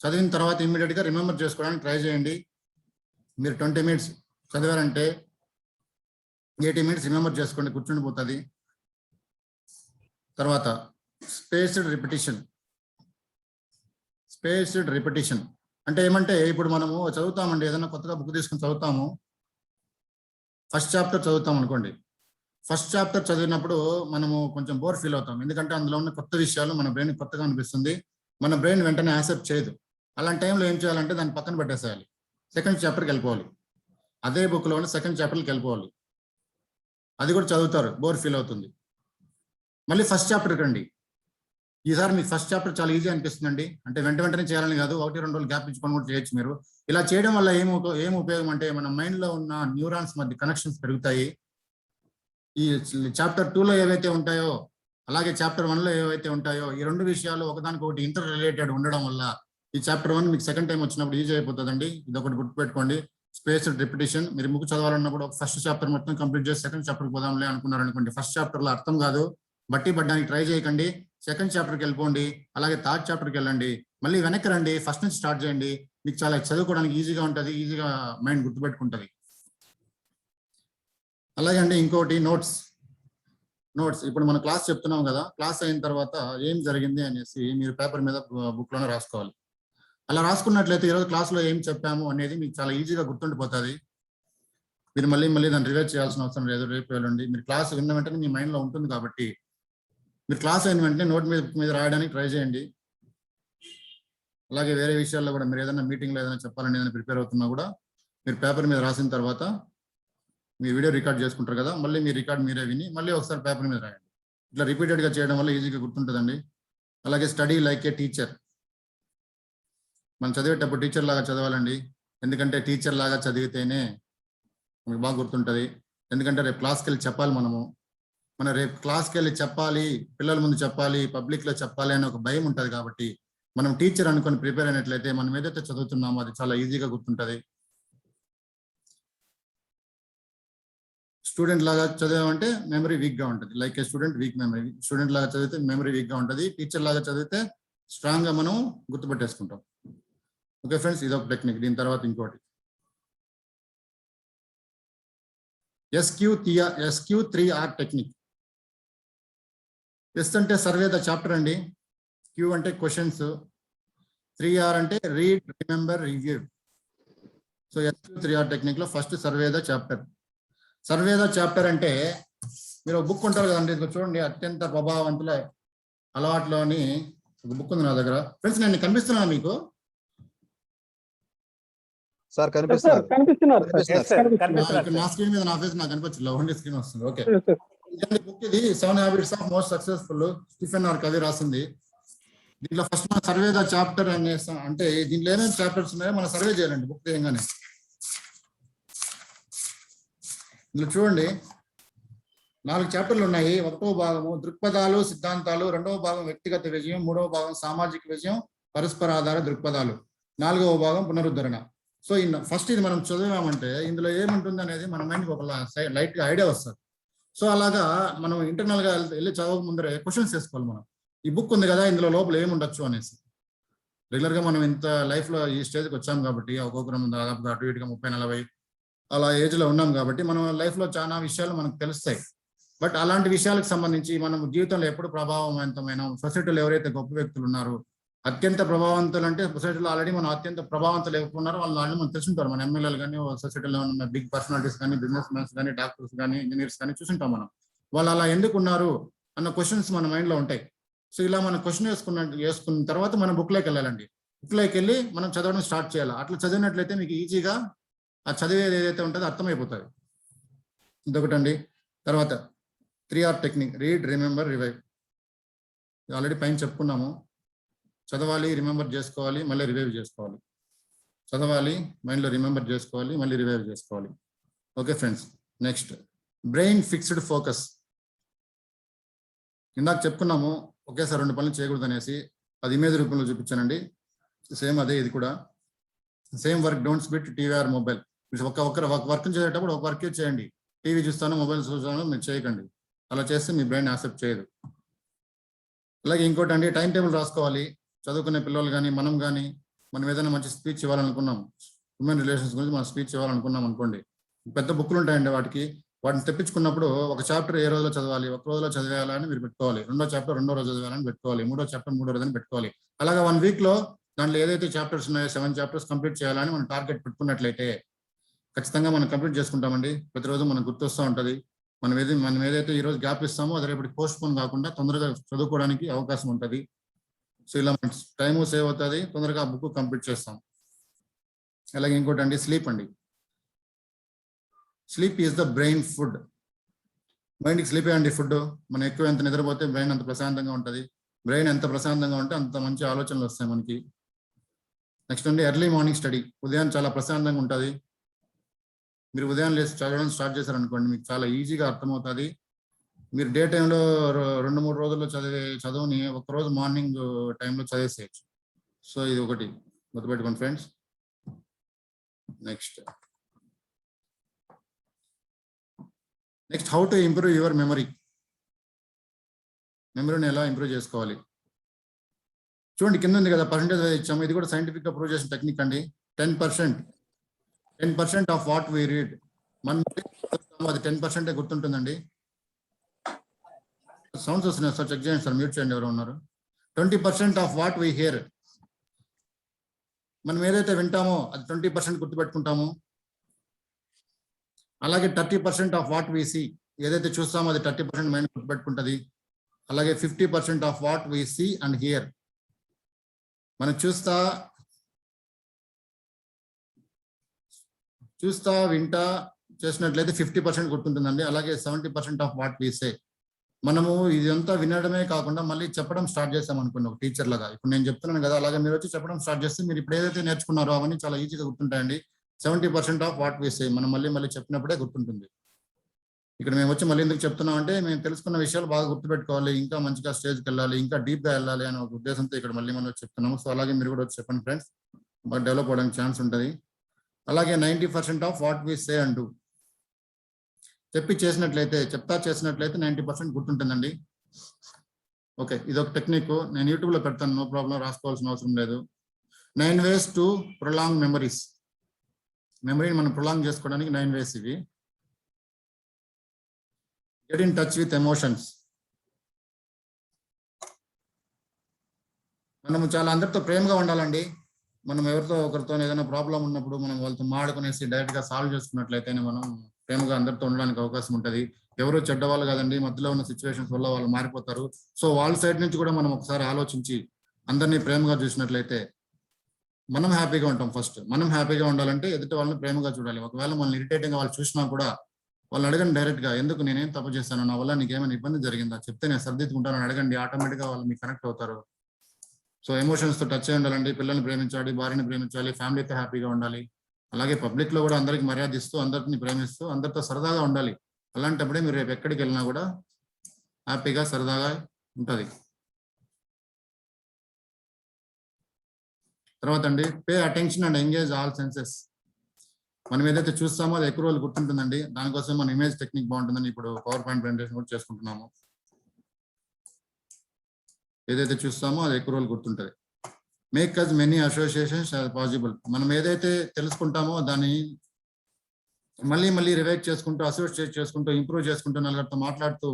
చదివిన తర్వాత ఇమ్మీడియట్ గా రిమెంబర్ చేసుకోవడానికి ట్రై చేయండి. మీరు 20 minutes చదివారంటే 80 minutes రిమెంబర్ చేసుకోండి, కూర్చుండిపోతుంది. తర్వాత స్పేస్డ్ రిపిటిషన్ అంటే ఏమంటే, ఇప్పుడు మనము చదువుతామండి, ఏదైనా కొత్తగా బుక్ తీసుకుని చదువుతాము, ఫస్ట్ చాప్టర్ చదువుతాం అనుకోండి. ఫస్ట్ చాప్టర్ చదివినప్పుడు మనము కొంచెం బోర్ ఫీల్ అవుతాం, ఎందుకంటే అందులో ఉన్న కొత్త విషయాలు మన బ్రెయిన్ కొత్తగా అనిపిస్తుంది. మన బ్రెయిన్ వెంటనే యాక్సెప్ట్ చేయదు. అలాంటి టైంలో ఏం చేయాలంటే దాన్ని పక్కన పెట్టేసేయాలి. సెకండ్ చాప్టర్కి వెళ్ళిపోవాలి. అదే బుక్లో ఉన్న సెకండ్ చాప్టర్కి వెళ్ళిపోవాలి. అది కూడా చదువుతారు, బోర్ ఫీల్ అవుతుంది. మళ్ళీ ఫస్ట్ చాప్టర్కి రండి. ఈసారి మీకు ఫస్ట్ చాప్టర్ చాలా ఈజీ అనిపిస్తుందండి. అంటే వెంటనే చేయాలని కాదు, 1-2 రోజులు గ్యాప్ ఇచ్చుకొని కూడా చేయొచ్చు మీరు. ఇలా చేయడం వల్ల ఏం ఉపయోగం అంటే, మన మైండ్లో ఉన్న న్యూరాన్స్ మధ్య కనెక్షన్స్ పెరుగుతాయి. ఈ చాప్టర్ 2లో ఏవైతే ఉంటాయో అలాగే చాప్టర్ 1లో ఏవైతే ఉంటాయో ఈ రెండు విషయాలు ఒకదానికొకటి ఇంటర్ రిలేటెడ్ ఉండడం వల్ల ఈ చాప్టర్ 1 మీకు సెకండ్ టైం వచ్చినప్పుడు ఈజీ అయిపోతుందండి. ఇది ఒకటి గుర్తుపెట్టుకోండి. Spaced repetition. మీరు బుక్ చదవాలన్నప్పుడు ఫస్ట్ చాప్టర్ మొత్తం కంప్లీట్ చేసి సెకండ్ చాప్టర్కి పోదాంలే అనుకున్నారనుకోండి, ఫస్ట్ చాప్టర్లో అర్థం కాదు, బట్టి పడ్డానికి ట్రై చేయకండి. సెకండ్ చాప్టర్కి వెళ్ళిపోండి. అలాగే థర్డ్ చాప్టర్కి వెళ్ళండి. మళ్ళీ వెనక్కి రండి, ఫస్ట్ నుంచి స్టార్ట్ చేయండి. మీకు చాలా చదువుకోవడానికి ఈజీగా ఉంటుంది, ఈజీగా మైండ్ గుర్తుపెట్టుకుంటుంది. అలాగే అండి ఇంకోటి నోట్స్. నోట్స్ ఇప్పుడు మనం క్లాస్ చెప్తున్నాం కదా, క్లాస్ అయిన తర్వాత ఏం జరిగింది అనేసి మీరు పేపర్ మీద బుక్ లోనే రాసుకోవాలి. అలా రాసుకున్నట్లయితే ఈరోజు క్లాస్లో ఏం చెప్పాము అనేది మీకు చాలా ఈజీగా గుర్తుండిపోతుంది. మీరు మళ్ళీ దాన్ని రివైజ్ చేయాల్సిన అవసరం లేదు. రేపు వెళ్ళండి మీరు క్లాస్ విన్న వెంటనే మీ మైండ్లో ఉంటుంది కాబట్టి మీరు క్లాస్ అయిన వెంటనే నోట్ మీద రాయడానికి ట్రై చేయండి. అలాగే వేరే విషయాల్లో కూడా మీరు ఏదైనా మీటింగ్లో ఏదైనా చెప్పాలని ఏదైనా ప్రిపేర్ అవుతున్నా కూడా మీరు పేపర్ మీద రాసిన తర్వాత మీ వీడియో రికార్డ్ చేసుకుంటారు కదా, మళ్ళీ మీ రికార్డ్ మీరే విని మళ్ళీ ఒకసారి పేపర్ మీద రాయండి. ఇట్లా రిపీటెడ్గా చేయడం వల్ల ఈజీగా గుర్తుంటుందండి. అలాగే స్టడీ లైక్ ఏ టీచర్. మనం చదివేటప్పుడు టీచర్ లాగా చదవాలండి. ఎందుకంటే టీచర్ లాగా చదివితేనే మనకు బాగా గుర్తుంటుంది. ఎందుకంటే రేపు క్లాస్కి వెళ్ళి చెప్పాలి మనం రేపు క్లాస్కి వెళ్ళి చెప్పాలి, పిల్లల ముందు చెప్పాలి, పబ్లిక్లో చెప్పాలి అనే ఒక భయం ఉంటుంది. కాబట్టి మనం టీచర్ అనుకొని ప్రిపేర్ అయినట్లయితే మనం ఏదైతే చదువుతున్నామో అది చాలా ఈజీగా గుర్తుంటుంది. స్టూడెంట్ లాగా చదివామంటే మెమరీ వీక్గా ఉంటుంది. లైక్ ఏ స్టూడెంట్ వీక్ మెమరీ. స్టూడెంట్ లాగా చదివితే మెమరీ వీక్గా ఉంటుంది. టీచర్ లాగా చదివితే స్ట్రాంగ్గా మనం గుర్తుపెట్టేసుకుంటాం. ఓకే ఫ్రెండ్స్, ఇదొక టెక్నిక్. దీని తర్వాత ఇంకోటి SQ3R టెక్నిక్. ఎస్ అంటే సర్వే ద చాప్టర్ అండి. క్యూ అంటే క్వశ్చన్స్, 3R అంటే read, remember, review. So SQ3R technique లో first survey the chapter. Survey the chapter అంటే మీరు ఒక బుక్ ఉంటారు కదండి, ఇది చూడండి, అత్యంత ప్రభావవంతుల అలవాట్లోని ఒక బుక్ ఉంది నా దగ్గర. ఫ్రెండ్స్ నేను కనిపిస్తున్నా మీకు? సార్ కనిపిస్తున్నారు. నా స్క్రీన్ మీద నా ఫేస్ నాకు కనిపించలేదు, ఓన్లీ స్క్రీన్ వస్తుంది. ఓకే, బుక్ ఇది 7 habits of most successful, Stephen R Covey రాసింది. దీంట్లో ఫస్ట్ మన సర్వే ద చాప్టర్ అంటే దీంట్లో ఏమేమి చాప్టర్స్ ఉన్నాయో మనం సర్వే చేయాలండి బుక్ తీయంగానే. ఇందులో చూడండి 4 చాప్టర్లు ఉన్నాయి. 1వ భాగము దృక్పథాలు, సిద్ధాంతాలు, 2వ భాగం వ్యక్తిగత విజయం, 3వ భాగం సామాజిక విజయం, పరస్పర ఆధార దృక్పథాలు, 4వ భాగం పునరుద్ధరణ. సో ఫస్ట్ ఇది మనం చదివామంటే ఇందులో ఏముంటుంది అనేది మన మైండ్కి ఒక లైట్ గా ఐడియా వస్తుంది. సో అలాగా మనం ఇంటర్నల్ గా వెళ్ళి చదవక ముందరే క్వశ్చన్స్ వేసుకోవాలి. మనం ఈ బుక్ ఉంది కదా, ఇందులో లోపల ఏముండొచ్చు అనేసి. రెగ్యులర్ గా మనం ఇంత లైఫ్ లో ఈ స్టేజ్కి వచ్చాం కాబట్టి, ఒక్కొక్కరు దాదాపుగా అటు ఇటుగా 30-40 అలా ఏజ్ లో ఉన్నాం కాబట్టి మనం లైఫ్ లో చాలా విషయాలు మనకు తెలుస్తాయి. బట్ అలాంటి విషయాలకు సంబంధించి మనం జీవితంలో ఎప్పుడు ప్రభావవంతమైన సొసైటీలో ఎవరైతే గొప్ప వ్యక్తులు ఉన్నారో, అత్యంత ప్రభావవంతులు అంటే సొసైటీలో ఆల్రెడీ మనం అత్యంత ప్రభావవంతులు ఎవరున్నారో వాళ్ళు మనం తెలుసుంటారు. మన ఎమ్మెల్యేలు కానీ, సొసైటీలో ఉన్న బిగ్ పర్సనాలిటీస్ కానీ, బిజినెస్ మ్యాన్స్ కానీ, డాక్టర్స్ కానీ, ఇంజనీర్స్ కానీ చూసుంటాం మనం. వాళ్ళు అలా ఎందుకు ఉన్నారు అన్న క్వశ్చన్స్ మన మైండ్లో ఉంటాయి. సో ఇలా మనం క్వశ్చన్ వేసుకున్న తర్వాత మనం బుక్లోకి వెళ్ళాలండి. బుక్లోకి వెళ్ళి మనం చదవడం స్టార్ట్ చేయాలి. అట్లా చదివినట్లయితే మీకు ఈజీగా ఆ చదివేది ఏదైతే ఉంటుందో అర్థమైపోతుంది. ఇదొకటండి. తర్వాత 3R technique, read, remember, revive. Already పైన చెప్పుకున్నాము. చదవాలి, రిమెంబర్ చేసుకోవాలి, మళ్ళీ రివైవ్ చేసుకోవాలి. చదవాలి, మైండ్లో రిమెంబర్ చేసుకోవాలి, మళ్ళీ రివైవ్ చేసుకోవాలి. Okay friends, next brain fixed focus. ఇందాక చెప్పుకున్నాము ఒకేసారి 2 పనులు చేయకూడదు అనేసి, అది ఇమేజ్ రూపంలో చూపించానండి. సేమ్ అదే ఇది కూడా. Same work don't spit TV or mobile. ఒక వర్క్ చేసేటప్పుడు ఒక వర్కే చేయండి. టీవీ చూస్తాను, మొబైల్ చూస్తాను మీరు చేయకండి. అలా చేస్తే మీ బ్రెయిన్ యాక్సెప్ట్ చేయదు. అలాగే ఇంకోటి అండి, టైం టేబుల్ రాసుకోవాలి. చదువుకునే పిల్లలు కానీ మనం ఏదైనా మంచి స్పీచ్ ఇవ్వాలనుకున్నాం, హ్యూమన్ రిలేషన్స్ గురించి మనం స్పీచ్ ఇవ్వాలనుకున్నాం అనుకోండి, పెద్ద బుక్లు ఉంటాయండి. వాటిని తెప్పించుకున్నప్పుడు ఒక చాప్టర్ ఏ రోజులో చదవాలి, ఒక రోజులో చదివేయాలని మీరు పెట్టుకోవాలి. 2వ చాప్టర్ 2వ రోజు చదివేయాలని పెట్టుకోవాలి. 3వ చాప్టర్ 3వ రోజు అని పెట్టుకోవాలి. అలాగా 1 వీక్ లో దాంట్లో ఏదైతే చాప్టర్స్ ఉన్నాయో 7 చాప్టర్స్ కంప్లీట్ చేయాలని మనం టార్గెట్ పెట్టుకున్నట్లయితే ఖచ్చితంగా మనం కంప్లీట్ చేసుకుంటామండి. ప్రతిరోజు మనకు గుర్తొస్తూ ఉంటుంది. మనం ఏదైతే ఈ రోజు గ్యాప్ ఇస్తామో అది రేపటికి పోస్ట్ పోన్ కాకుండా తొందరగా చదువుకోవడానికి అవకాశం ఉంటుంది. సో ఇలా మన టైము సేవ్ అవుతుంది, తొందరగా బుక్ కంప్లీట్ చేస్తాం. అలాగే ఇంకోటి అండి, స్లీప్ అండి. Sleep is the brain food. మైండ్కి స్లీప్ అండి ఫుడ్. మనం ఎక్కువ ఎంత నిద్రపోతే బ్రెయిన్ అంత ప్రశాంతంగా ఉంటుంది. బ్రెయిన్ ఎంత ప్రశాంతంగా ఉంటే అంత మంచి ఆలోచనలు వస్తాయి మనకి. నెక్స్ట్ అండి, ఎర్లీ మార్నింగ్ స్టడీ. ఉదయం చాలా ప్రశాంతంగా ఉంటుంది. మీరు ఉదయం లేచి చదవడం స్టార్ట్ చేశారనుకోండి, మీకు చాలా ఈజీగా అర్థమవుతుంది. మీరు డే టైంలో 2-3 రోజుల్లో చదివే చదువుని ఒకరోజు మార్నింగ్ టైంలో చదివేసేయచ్చు. సో ఇది ఒకటి గుర్తుపెట్టుకోండి friends. Next how to improve your memory. మెమరీని ఎలా ఇంప్రూవ్ చేసుకోవాలి చూడండి, కింద ఉంది కదా, పర్సెంటేజ్ ఇచ్చాము. ఇది కూడా సైంటిఫిక్ గా ప్రూవ్ చేసిన టెక్నిక్ అండి. 10% ఆఫ్ వాట్ వీ రీడ్. మనం అది 10% గుర్తుంటుందండి. సౌండ్స్ వస్తున్నాయి సార్, చెక్ చేయండి సార్, మ్యూట్ చేయండి ఎవరు ఉన్నారు. 20% ఆఫ్ వాట్ వీ హియర్, మనం ఏదైతే వింటామో అది 20% గుర్తుపెట్టుకుంటాము. అలాగే 30% ఆఫ్ వాట్ వీ సీ, ఏదైతే చూస్తామో అది 30% మైండ్ గుర్తుపెట్టుకుంటుంది. అలాగే 50% of what we see and hear, మనం చూస్తా వింటా చేసినట్లయితే 50% గుర్తుంటుందండి. అలాగే 70% ఆఫ్ వాట్ వీ సే, మనము ఇదంతా వినడమే కాకుండా మళ్ళీ చెప్పడం స్టార్ట్ చేస్తాం అనుకోండి ఒక టీచర్ లాగా. ఇప్పుడు నేను చెప్తున్నాను కదా, అలాగే మీరు వచ్చి చెప్పడం స్టార్ట్ చేస్తే మీరు ఇప్పుడు ఏదైతే నేర్చుకున్నారో అవన్నీ చాలా ఈజీగా గుర్తుంటాయండి. 70% ఆఫ్ వాట్ వీ సే మనం మళ్ళీ చెప్పినప్పుడే గుర్తుంటుంది. ఇక్కడ మేము వచ్చి మళ్ళీ ఎందుకు చెప్తున్నాం అంటే, మేము తెలుసుకున్న విషయాలు బాగా గుర్తుపెట్టుకోవాలి, ఇంకా మంచిగా స్టేజ్కి వెళ్ళాలి, ఇంకా డీప్ గా వెళ్ళాలి అనే ఒక ఉద్దేశంతో ఇక్కడ మళ్ళీ మనం చెప్తున్నాము. సో అలాగే మీరు కూడా వచ్చి చెప్పండి ఫ్రెండ్స్, బాగా డెవలప్ అవడానికి ఛాన్స్ ఉంటుంది. అలాగే 90% ఆఫ్ వాట్ వీ సే అంటూ చెప్తా చేసినట్లయితే 90% గుర్తుంటుందండి. ఓకే, ఇది ఒక టెక్నిక్, నేను యూట్యూబ్ లో పెడతాను, నో ప్రాబ్లం, రాసుకోవాల్సిన అవసరం లేదు. 9 ways టు ప్రొలాంగ్ మెమరీస్, మెమరీని మనం ప్రొలాంగ్ చేసుకోవడానికి 9 ways ఇవి. Get in touch with emotions, మనము చాలా అందరితో ప్రేమగా ఉండాలండి. మనం ఎవరితో ఒకరితో ఏదైనా ప్రాబ్లం ఉన్నప్పుడు మనం వాళ్ళతో మాడుకునేసి డైరెక్ట్ గా సాల్వ్ చేసుకున్నట్లయితేనే మనం ప్రేమగా అందరితో ఉండడానికి అవకాశం ఉంటుంది. ఎవరు చెడ్డవాళ్ళు కాదండి, మధ్యలో ఉన్న సిచ్యువేషన్స్ వల్ల వాళ్ళు మారిపోతారు. సో వాళ్ళ సైడ్ నుంచి కూడా మనం ఒకసారి ఆలోచించి అందరినీ ప్రేమగా చూసినట్లయితే మనం హ్యాపీగా ఉంటాం. ఫస్ట్ మనం హ్యాపీగా ఉండాలంటే ఎదుటి వాళ్ళని ప్రేమగా చూడాలి. ఒకవేళ మనల్ని ఇరిటేటింగ్ గా వాళ్ళు చూసినా కూడా వాళ్ళని అడగండి డైరెక్ట్ గా, ఎందుకు నేనేం తప్పు చేశాను, నా వల్ల నీకేమైనా ఇబ్బంది జరిగిందా చెప్తే నేను సర్దిద్దుకుంటానని అడగండి, ఆటోమేటిక్ గా వాళ్ళు మీకు కనెక్ట్ అవుతారు. సో ఎమోషన్స్ తో టచ్ అయి ఉండాలండి, పిల్లల్ని ప్రేమించాలి, భార్యని ప్రేమించాలి, ఫ్యామిలీతో హ్యాపీగా ఉండాలి. అలాగే పబ్లిక్ లో కూడా అందరికి మర్యాద ఇస్తూ, అందరిని ప్రేమిస్తూ, అందరితో సరదాగా ఉండాలి. అలాంటప్పుడే మీరు రేపు ఎక్కడికి వెళ్ళినా కూడా హ్యాపీగా సరదాగా ఉంటుంది. తర్వాత అండి, pay attention and engage all senses, మనం ఏదైతే చూస్తామో అది ఎక్కువ రోజులు గుర్తుంటుందండి. దానికోసం మన ఇమేజ్ టెక్నిక్ బాగుంటుందని ఇప్పుడు పవర్ పాయింట్ ప్రెజెంటేషన్ కూడా చేసుకుంటున్నాము. ఏదైతే చూస్తామో అది ఎక్కువ రోజులు గుర్తుంటుంది. Make as many associations as possible, మనం ఏదైతే తెలుసుకుంటామో దాన్ని మళ్ళీ రివైట్ చేసుకుంటూ, అసోసియేట్ చేసుకుంటూ, ఇంప్రూవ్ చేసుకుంటూ, నలుగురితో మాట్లాడుతూ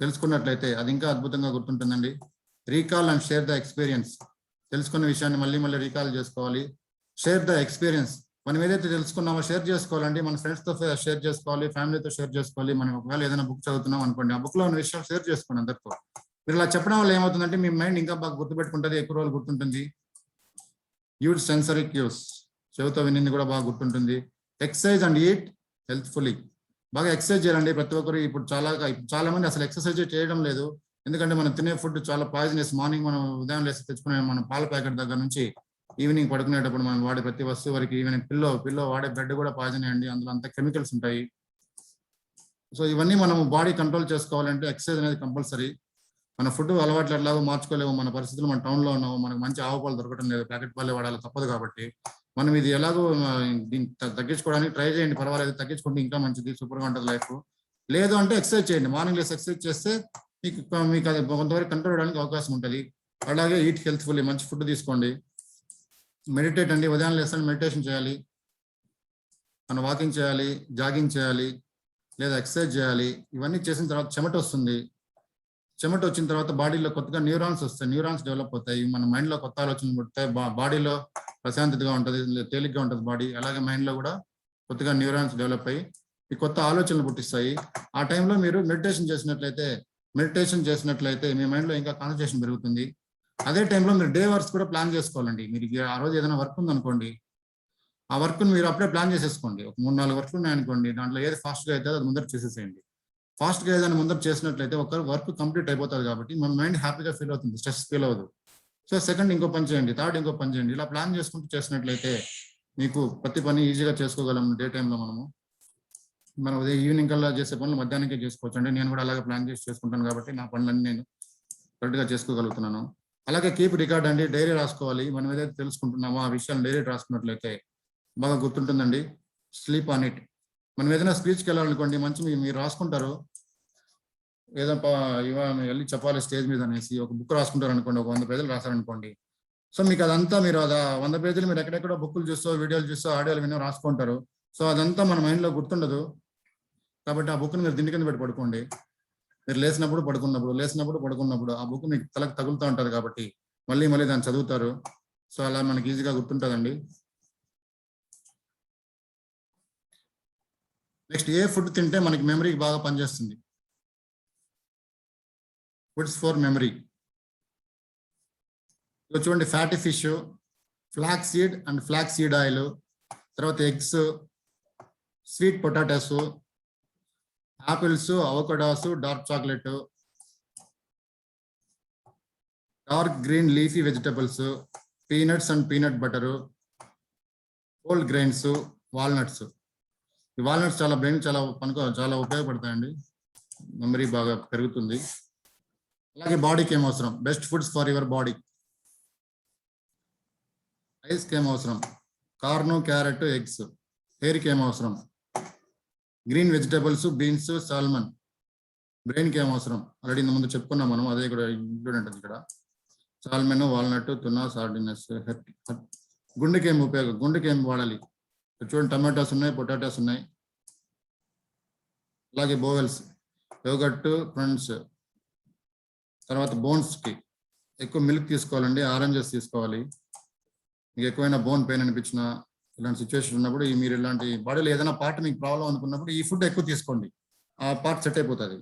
తెలుసుకున్నట్లయితే అది ఇంకా అద్భుతంగా గుర్తుంటుందండి. Recall and share the experience, తెలుసుకున్న విషయాన్ని మళ్ళీ రీకాల్ చేసుకోవాలి. షేర్ ద ఎక్స్పీరియన్స్, మనం ఏదైతే తెలుసుకున్నామో షేర్ చేసుకోవాలండి. మన ఫ్రెండ్స్తో షేర్ చేసుకోవాలి, ఫ్యామిలీతో షేర్ చేసుకోవాలి. మనం ఒకవేళ ఏదైనా బుక్ చదువుతున్నాం అనుకోండి, ఆ బుక్ లో ఉన్న విషయాలు షేర్ చేసుకోండి అందరితో. మీరు ఇలా చెప్పడం వల్ల ఏమవుతుందంటే మీ మైండ్ ఇంకా బాగా గుర్తుపెట్టుకుంటుంది, ఎక్కువ రోజులు గుర్తుంటుంది. యూజ్ సెన్సరీ క్యూస్, చెవితో వినింది కూడా బాగా గుర్తుంటుంది. ఎక్సర్సైజ్ అండ్ ఈట్ హెల్త్ఫుల్లీ, బాగా ఎక్సర్సైజ్ చేయాలండి ప్రతి ఒక్కరు. ఇప్పుడు చాలా మంది అసలు ఎక్సర్సైజ్ చేయడం లేదు, ఎందుకంటే మనం తినే ఫుడ్ చాలా పాయిజనస్. మార్నింగ్ మనం ఉదయం లేసి తెచ్చుకునే మన పాల ప్యాకెట్ దగ్గర నుంచి ఈవినింగ్ పడుకునేటప్పుడు మనం వాడే ప్రతి వస్తువు వరకు, ఈవినింగ్ పిల్లో వాడే బెడ్ కూడా పాయిజన్ అండి, అందులో అంతా కెమికల్స్ ఉంటాయి. సో ఇవన్నీ మనం బాడీ కంట్రోల్ చేసుకోవాలంటే ఎక్సర్సైజ్ అనేది కంపల్సరీ. మన ఫుడ్ అలవాట్లు ఎలాగో మార్చుకోలేము, మన పరిస్థితులు మన టౌన్ లో ఉన్నాము, మనకు మంచి ఆవు పాలు దొరకడం లేదు, ప్యాకెట్ పాలే వాడాలి తప్పదు. కాబట్టి మనం ఇది ఎలాగో దీన్ని తగ్గించుకోవడానికి ట్రై చేయండి, పర్వాలేదు, తగ్గించుకుంటే ఇంకా మంచిది, సూపర్ గా ఉంటుంది లైఫ్. లేదు అంటే ఎక్సర్సైజ్ చేయండి, మార్నింగ్ లేసి ఎక్సర్సైజ్ చేస్తే మీకు అది కొంతవరకు కంట్రోల్ అవడానికి అవకాశం ఉంటుంది. అలాగే ఈట్ హెల్త్ఫుల్లీ, మంచి ఫుడ్ తీసుకోండి. మెడిటేట్ అండి, ఉదయం లేస్తాను మెడిటేషన్ చేయాలి, మనం వాకింగ్ చేయాలి, జాగింగ్ చేయాలి, లేదా ఎక్సర్సైజ్ చేయాలి. ఇవన్నీ చేసిన తర్వాత చెమట వస్తుంది, చెమట వచ్చిన తర్వాత బాడీలో కొత్తగా న్యూరాన్స్ వస్తాయి, న్యూరాన్స్ డెవలప్ అవుతాయి, మన మైండ్ లో కొత్త ఆలోచనలు పుడతాయి, బాడీలో ప్రశాంతతగా ఉంటుంది, తేలిగ్గా ఉంటుంది బాడీ. అలాగే మైండ్ లో కూడా కొత్తగా న్యూరాన్స్ డెవలప్ అయ్యి ఈ కొత్త ఆలోచనలు పుట్టిస్తాయి. ఆ టైంలో మీరు మెడిటేషన్ చేసినట్లయితే మీ మైండ్ లో ఇంకా కాన్సన్ట్రేషన్ పెరుగుతుంది. అదే టైంలో మీరు డే వర్క్స్ కూడా ప్లాన్ చేసుకోవాలండి. మీరు ఆ రోజు ఏదైనా వర్క్ ఉందనుకోండి, ఆ వర్క్ మీరు అప్పుడే ప్లాన్ చేసేసుకోండి. ఒక 3-4 వర్క్లు ఉన్నాయనుకోండి, దాంట్లో ఏది ఫాస్ట్గా అయితే అది ముందర చేసేసేయండి. ఫాస్ట్గా ఏదైనా ముందర చేసినట్లయితే ఒక వర్క్ కంప్లీట్ అయిపోతుంది కాబట్టి మన మైండ్ హ్యాపీగా ఫీల్ అవుతుంది, స్ట్రెస్ ఫీల్ అవ్వదు. సో సెకండ్ ఇంకో పని చేయండి, థర్డ్ ఇంకో పని చేయండి. ఇలా ప్లాన్ చేసుకుంటూ చేసినట్లయితే మీకు ప్రతి పని ఈజీగా చేసుకోగలం. డే టైంలో మనం ఉదయం ఈవినింగ్ కల్లా చేసే పనులు మధ్యాహ్నానికే చేసుకోవచ్చు అండి. నేను కూడా అలాగే ప్లాన్ చేసి చేసుకుంటాను కాబట్టి నా పనులన్నీ నేను కరెక్ట్గా చేసుకోగలుగుతున్నాను. అలాగే కీప్ రికార్డ్ అండి, డైరీ రాసుకోవాలి. మనం ఏదైతే తెలుసుకుంటున్నామో ఆ విషయాన్ని డైరీ రాసుకున్నట్లయితే బాగా గుర్తుంటుందండి. స్లీప్ ఆన్ ఇట్, మనం ఏదైనా స్పీచ్కి వెళ్ళాలనుకోండి, మీరు రాసుకుంటారు, ఏదో వెళ్ళి చెప్పాలి స్టేజ్ మీద అనేసి ఒక బుక్ రాసుకుంటారు అనుకోండి, ఒక 100 పేజీలు రాశారనుకోండి. సో మీకు అదంతా మీరు 100 పేజీలు మీరు ఎక్కడెక్కడో బుక్కులు చూస్తూ, వీడియోలు చూస్తూ, ఆడియోలు వినో రాసుకుంటారు. సో అదంతా మన మైండ్లో గుర్తుండదు. కాబట్టి ఆ బుక్ని మీరు దిండి కింద పెట్టి పడుకోండి. మీరు లేచినప్పుడు పడుకున్నప్పుడు ఆ బుక్ మీకు తలకు తగులుతూ ఉంటుంది కాబట్టి మళ్ళీ దాన్ని చదువుతారు. సో అలా మనకి ఈజీగా గుర్తుంటుందండి. నెక్స్ట్, ఏ ఫుడ్ తింటే మనకి మెమరీకి బాగా పనిచేస్తుంది? Foods for memory. చూడండి, fatty fish, flax seed and flax seed oil, తర్వాత eggs, sweet potatoes, apples, avocados, dark chocolate, dark green leafy vegetables, peanuts and peanut butter, whole grains, walnuts. ఈ walnuts చాలా brain చాలా ఉపయోగపడతాయండి, memory బాగా పెరుగుతుంది. అలాగే బాడీకి ఏం అవసరం? Best foods for your body. ఐస్కి ఏం అవసరం? Corn, carrot, eggs. హెయిర్కి ఏం అవసరం? Green vegetables, beans, salmon. బ్రెయిన్కి ఏం అవసరం? ఆల్రెడీ ముందు చెప్పుకున్నాం మనం, అదే కూడా ఇంక్లూడ్ ఉంటుంది ఇక్కడ. Salmon, walnut, tuna, sardines. గుండెకి ఏం ఉపయోగం? గుండెకి ఏం వాడాలి? చూడండి, టమాటోస్ ఉన్నాయి, పొటాటోస్ ఉన్నాయి. అలాగే బోవెల్స్, యోగట్, ఫ్రెండ్స్. తర్వాత బోన్స్కి ఎక్కువ మిల్క్ తీసుకోవాలండి, ఆరెంజెస్ తీసుకోవాలి. మీకు ఎక్కువైనా బోన్ పెయిన్ అనిపించిన ఇలాంటి సిచ్యువేషన్ ఉన్నప్పుడు మీరు ఇలాంటి బాడీలో ఏదైనా పార్ట్ మీకు ప్రాబ్లం అనుకున్నప్పుడు ఈ ఫుడ్ ఎక్కువ తీసుకోండి, ఆ పార్ట్ సెట్ అయిపోతుంది.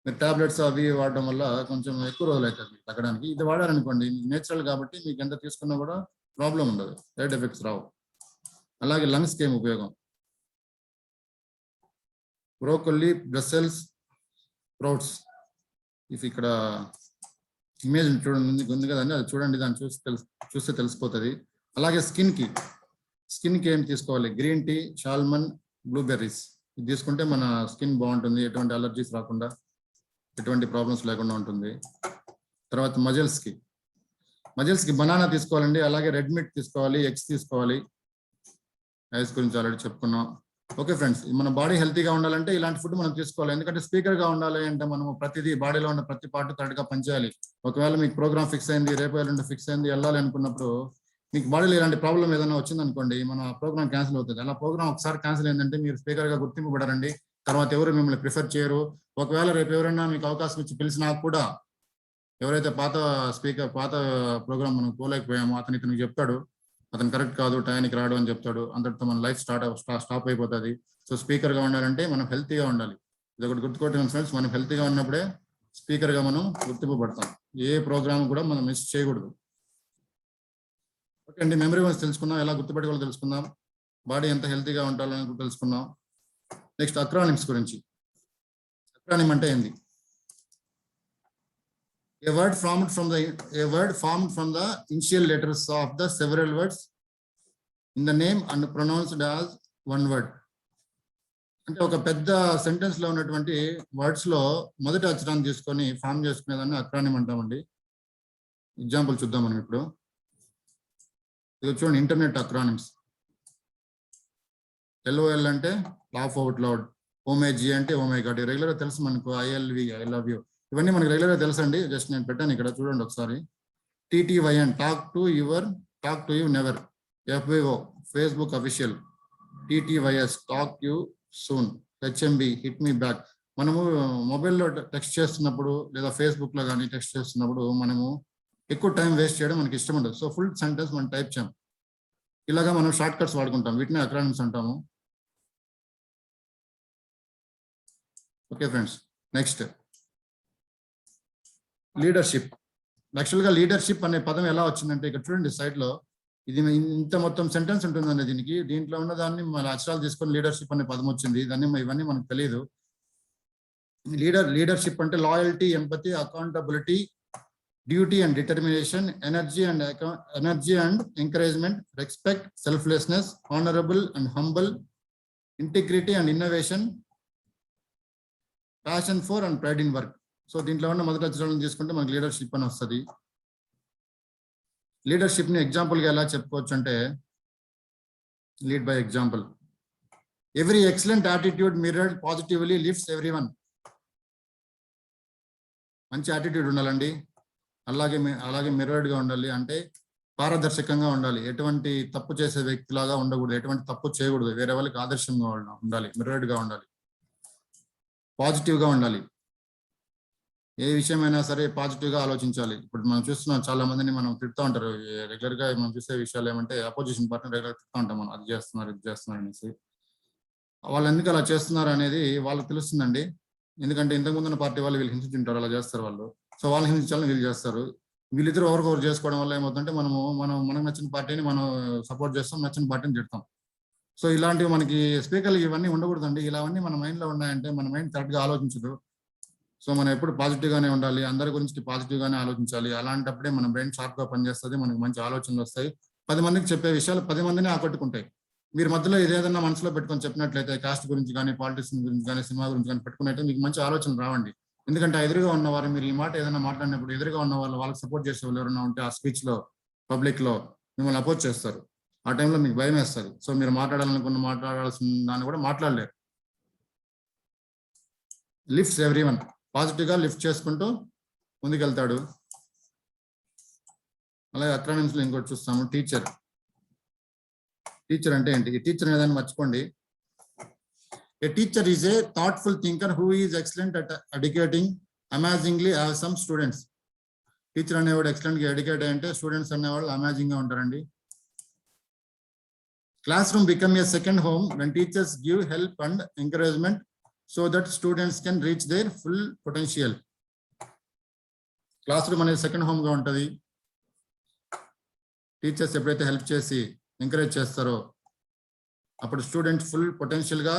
మీరు టాబ్లెట్స్ అవి వాడడం వల్ల కొంచెం ఎక్కువ రోజులు అవుతుంది తగ్గడానికి. ఇది వాడారనుకోండి, నేచురల్ కాబట్టి మీకు ఎంత తీసుకున్నా కూడా ప్రాబ్లం ఉండదు, సైడ్ ఎఫెక్ట్స్ రావు. అలాగే లంగ్స్కి ఏం ఉపయోగం? బ్రోకొల్లీ, బ్రసెల్స్ స్ప్రౌట్స్. ఇక్కడ ఇమేజ్ చూడండి ఉంది కదండి, అది చూడండి, దాన్ని చూస్తే తెలిసిపోతుంది. అలాగే స్కిన్కి ఏం తీసుకోవాలి? Green tea, salmon, blueberries. ఇది తీసుకుంటే మన స్కిన్ బాగుంటుంది, ఎటువంటి అలర్జీస్ రాకుండా, ఎటువంటి ప్రాబ్లమ్స్ లేకుండా ఉంటుంది. తర్వాత మజిల్స్కి బనానా తీసుకోవాలండి, అలాగే రెడ్ మీట్ తీసుకోవాలి, ఎగ్స్ తీసుకోవాలి. ఐస్ గురించి ఆల్రెడీ చెప్పుకున్నాం. ఓకే ఫ్రెండ్స్, మన బాడీ హెల్తీగా ఉండాలంటే ఇలాంటి ఫుడ్ మనం తీసుకోవాలి. ఎందుకంటే స్పీకర్గా ఉండాలి అంటే మనము ప్రతిదీ బాడీలో ఉన్న ప్రతి పార్ట్ కరెక్ట్గా పనిచేయాలి. ఒకవేళ మీకు ప్రోగ్రామ్ ఫిక్స్ అయింది, రేపు ఎల్లుండి ఫిక్స్ అయింది, వెళ్ళాలి అనుకున్నప్పుడు మీకు బాడీలో ఇలాంటి ప్రాబ్లం ఏదైనా వచ్చిందనుకోండి, మన ప్రోగ్రామ్ క్యాన్సిల్ అవుతుంది. అలా ప్రోగ్రామ్ ఒకసారి క్యాన్సిల్ అయిందంటే మీరు స్పీకర్గా గుర్తింపబడారండి, తర్వాత ఎవరు మిమ్మల్ని ప్రిఫర్ చేయరు. ఒకవేళ రేపు ఎవరైనా మీకు అవకాశం ఇచ్చి పిలిచినా కూడా, ఎవరైతే పాత ప్రోగ్రామ్ మనం పోలేకపోయామో ఇతనికి చెప్తాడు, అతను కరెక్ట్ కాదు, టైంకి రాడు అని చెప్తాడు. అంతటితో మన లైఫ్ స్టాప్ అయిపోతుంది. సో స్పీకర్గా ఉండాలంటే మనం హెల్తీగా ఉండాలి. ఇది ఒకటి గుర్తుకోవటం ఫ్రెండ్స్, మనం హెల్తీగా ఉన్నప్పుడే స్పీకర్గా మనం గుర్తింపబడతాం. ఏ ప్రోగ్రామ్ కూడా మనం మిస్ చేయకూడదు. ఓకే అండి, మెమరీ వర్స్ తెలుసుకున్నాం, ఎలా గుర్తుపెట్టుకోవాలో తెలుసుకుందాం, బాడీ ఎంత హెల్తీగా ఉండాలని తెలుసుకున్నాం. నెక్స్ట్ అక్రానిమ్స్ గురించి. అక్రానిమ్ అంటే ఏంది? A word formed from the initial letters of the several words in the name and pronounced as one word. అంటే ఒక పెద్ద సెంటెన్స్ లో ఉన్నటువంటి వర్డ్స్ లో మొదటి అక్షరాన్ని తీసుకొని ఫామ్ చేసుకునేదాన్ని అక్రానిమ్ అంటామండి. ఎగ్జాంపుల్ చూద్దాం మనం ఇప్పుడు. ఇది చూడండి, ఇంటర్నెట్ అక్రానిమ్స్. LOL అంటే లాఫ్ అవుట్ లౌడ్, OMG అంటే ఓ మై గాడ్. రెగ్యులర్ తెలుసు మనకు, ILV ఐ లవ్ యూ, ఇవన్నీ మనకు రెగ్యులర్గా తెలుసండి. జస్ట్ నేను పెట్టాను ఇక్కడ చూడండి ఒకసారి. TTYN talk to you never. FYO Facebook official. TTYS talk you soon. HMB hit me back. మనము మొబైల్లో టెక్స్ట్ చేస్తున్నప్పుడు లేదా ఫేస్బుక్ లో కానీ టెక్స్ట్ చేస్తున్నప్పుడు మనము ఎక్కువ టైం వేస్ట్ చేయడం మనకి ఇష్టం ఉండదు. సో ఫుల్ సెంటెన్స్ మనం టైప్ చేయం, ఇలాగా మనం షార్ట్ కట్స్ వాడుకుంటాం, వీటిని అక్రానిమ్స్ అంటాము. Okay friends, next leadership. యాక్చువల్గా లీడర్షిప్ అనే పదం ఎలా వచ్చిందంటే ఇక్కడ చూడండి సైడ్ లో, ఇది ఇంత మొత్తం సెంటెన్స్ ఉంటుందండి దీంట్లో ఉన్న దాన్ని మన అక్షరాలు తీసుకొని లీడర్షిప్ అనే పదం వచ్చింది. ఇవన్నీ మనకు తెలియదు. లీడర్షిప్ అంటే loyalty, empathy, accountability, duty and determination, energy and encouragement, respect, selflessness, honourable and humble, integrity and innovation, passion for and pride in work. So దీంట్లో ఉన్న మొదటి అక్షరాలను తీసుకుంటే మనకి లీడర్షిప్ అని వస్తుంది. లీడర్షిప్ ని ఎగ్జాంపుల్ గా ఎలా చెప్పుకోవచ్చు అంటే, lead by example. Every excellent attitude mirrored positively lifts everyone. మంచి యాటిట్యూడ్ ఉండాలండి, అలాగే మిర్రర్డ్ గా ఉండాలి, అంటే పారదర్శకంగా ఉండాలి. ఎటువంటి తప్పు చేసే వ్యక్తిలాగా ఉండకూడదు, ఎటువంటి తప్పు చేయకూడదు, వేరే వాళ్ళకి ఆదర్శంగా ఉండాలి, మిర్రర్డ్ గా ఉండాలి, పాజిటివ్ గా ఉండాలి. ఏ విషయమైనా సరే పాజిటివ్ గా ఆలోచించాలి. ఇప్పుడు మనం చూస్తున్నాం చాలా మందిని మనం తిడుతూ ఉంటారు. రెగ్యులర్ గా మనం చూసే విషయాలు ఏమంటే అపోజిషన్ పార్టీ రెగ్యులర్ తిడుతూ ఉంటాం మనం, అది చేస్తున్నారు ఇది చేస్తున్నారు అనేసి. వాళ్ళు ఎందుకు అలా చేస్తున్నారు అనేది వాళ్ళకి తెలుస్తుందండి. ఎందుకంటే ఇంతకుముందు ఉన్న పార్టీ వాళ్ళు వీళ్ళు హింసించుంటారు, అలా చేస్తారు వాళ్ళు. సో వాళ్ళు హింసించాలని వీళ్ళు చేస్తారు. వీళ్ళిద్దరు ఒకరికొకరు చేసుకోవడం వల్ల ఏమవుతుందంటే మనకు నచ్చిన పార్టీని మనం సపోర్ట్ చేస్తాం, నచ్చిన పార్టీని తిడతాం. సో ఇలాంటివి మనకి స్పీకర్లు ఇవన్నీ ఉండకూడదండి. ఇలావన్నీ మన మైండ్ లో ఉన్నాయంటే మన మైండ్ కరెక్ట్ గా ఆలోచించదు. సో మనం ఎప్పుడు పాజిటివ్ గానే ఉండాలి, అందరి గురించి పాజిటివ్ గానే ఆలోచించాలి. అలాంటప్పుడే మన బ్రెయిన్ షార్ప్ గా పనిచేస్తుంది, మనకి మంచి ఆలోచనలు వస్తాయి. 10 మందికి చెప్పే విషయాలు 10 మందిని ఆకట్టుకుంటాయి. మీరు మధ్యలో ఇదేదన్నా మనసులో పెట్టుకొని చెప్పినట్లయితే కాస్ట్ గురించి కానీ, పాలిటిక్స్ గురించి కానీ, సినిమా గురించి కానీ పెట్టుకున్నట్లయితే మీకు మంచి ఆలోచనలు రావండి. ఎందుకంటే ఎదురుగా ఉన్నవారు మీరు ఈ మాట ఏదైనా మాట్లాడినప్పుడు ఎదురుగా ఉన్న వాళ్ళకి సపోర్ట్ చేసే వాళ్ళు ఎవరైనా ఉంటే ఆ స్పీచ్ లో పబ్లిక్ లో మిమ్మల్ని అపోజ్ చేస్తారు. ఆ టైంలో మీకు భయం వేస్తుంది. సో మీరు మాట్లాడాల్సిన దాన్ని కూడా మాట్లాడలేరు. లిఫ్ట్స్ ఎవ్రీవన్, పాజిటివ్ గా లిఫ్ట్ చేసుకుంటూ ముందుకెళ్తాడు. అలాగే అక్రానిమ్స్ లో ఇంకోటి చూస్తాము, టీచర్. టీచర్ అంటే ఏంటి? ఈ టీచర్ అనేదాన్ని మర్చిపోండి. A teacher is a thoughtful thinker who is excellent at educating amazingly as some students. Teacher అనేవాడు ఎక్సలెంట్ గా ఎడ్యుకేట్ అయ్యంటే స్టూడెంట్స్ అనేవాళ్ళు అమేజింగ్ గా ఉంటారండి. Class room become a second home when teachers give help and encouragement so that students can reach their full potential. Class room అనేది second home గా ఉంటది. Teachers ఎప్పుడైతే help చేసి ఎంకరేజ్ చేస్తారో అప్పుడు స్టూడెంట్ ఫుల్ పొటెన్షియల్ గా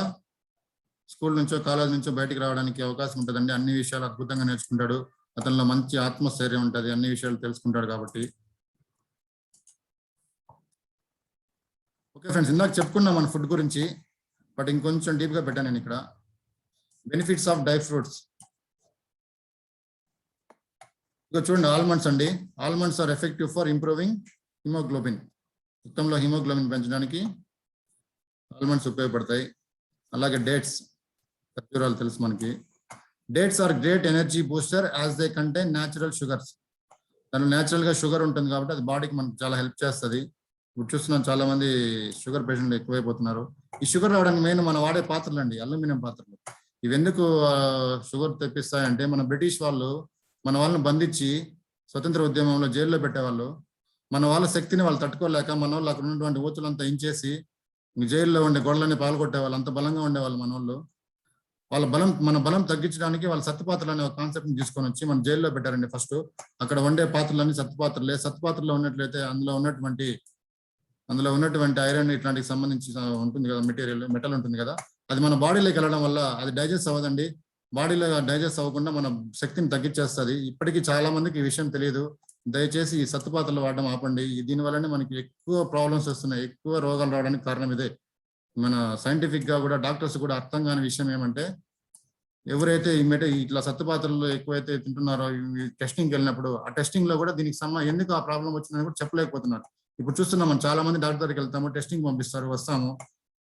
స్కూల్ నుంచో college నుంచో బయటికి రావడానికి అవకాశం ఉంటుందండి. అన్ని విషయాలు అద్భుతంగా నేర్చుకుంటాడు, అతనిలో మంచి ఆత్మస్థైర్యం ఉంటుంది, అన్ని విషయాలు తెలుసుకుంటాడు. కాబట్టి ఓకే ఫ్రెండ్స్, ఇందాక చెప్పుకున్నాం మన ఫుడ్ గురించి, బట్ ఇంకొంచెం డీప్ గా పెట్టాను నేను ఇక్కడ. Benefits of dry fruits. ఇక చూడండి, ఆల్మండ్స్ అండి. Almonds are effective for improving haemoglobin. రక్తంలో హిమోగ్లోబిన్ పెంచడానికి ఆల్మండ్స్ ఉపయోగపడతాయి. అలాగే డేట్స్, ఖర్జూరాలు తెలుసు మనకి. Dates are great energy booster as they contain natural sugars. దానిలో న్యాచురల్ గా షుగర్ ఉంటుంది కాబట్టి అది బాడీకి మనకు చాలా హెల్ప్ చేస్తుంది. ఇప్పుడు చూస్తున్నాం చాలా మంది షుగర్ పేషెంట్లు ఎక్కువైపోతున్నారు. ఈ షుగర్ రావడానికి మెయిన్ మనం వాడే పాత్రలు అండి, అల్యూమినియం పాత్రలు. ఇవి ఎందుకు షుగర్ తెప్పిస్తాయంటే మన బ్రిటిష్ వాళ్ళు మన వాళ్ళని బంధించి స్వతంత్ర ఉద్యమంలో జైల్లో పెట్టేవాళ్ళు. మన వాళ్ళ శక్తిని వాళ్ళు తట్టుకోలేక మన వాళ్ళు అక్కడ ఉన్నటువంటి ఊతులంతా ఇంచేసి జైల్లో ఉండే గొడవలన్నీ పాల్గొట్టేవాళ్ళు. అంత బలంగా ఉండేవాళ్ళు మన వాళ్ళు. మన బలం తగ్గించడానికి వాళ్ళు సత్తుపాత్రలు అనే ఒక కాన్సెప్ట్ ని తీసుకొని వచ్చి మన జైల్లో పెట్టారండి. ఫస్ట్ అక్కడ వండే పాత్రలన్నీ సత్తుపాత్రలే. సత్తుపాత్రలో ఉన్నట్లయితే అందులో ఉన్నటువంటి ఐరన్ ఇట్లాంటికి సంబంధించి ఉంటుంది కదా, మెటల్ ఉంటుంది కదా, అది మన బాడీలోకి వెళ్ళడం వల్ల అది డైజెస్ట్ అవ్వదండి. బాడీలో డైజెస్ట్ అవ్వకుండా మన శక్తిని తగ్గించేస్తుంది. ఇప్పటికీ చాలా మందికి ఈ విషయం తెలియదు. దయచేసి ఈ సత్తుపాత్రలు వాడడం ఆపండి. దీనివల్లనే మనకి ఎక్కువ ప్రాబ్లమ్స్ వస్తున్నాయి, ఎక్కువ రోగాలు రావడానికి కారణం ఇదే. మన సైంటిఫిక్ గా కూడా డాక్టర్స్ కూడా అర్థం కాని విషయం ఏమంటే, ఎవరైతే ఇట్లా సత్తుపాత్రలు ఎక్కువైతే తింటున్నారో టెస్టింగ్కి వెళ్ళినప్పుడు ఆ టెస్టింగ్ లో కూడా దీనికి ఎందుకు ఆ ప్రాబ్లం వచ్చిందని కూడా చెప్పలేకపోతున్నారు. ఇప్పుడు చూస్తున్నాం మనం చాలా మంది డాక్టర్ దగ్గరికి వెళ్తాము, టెస్టింగ్ పంపిస్తారు, వస్తాము,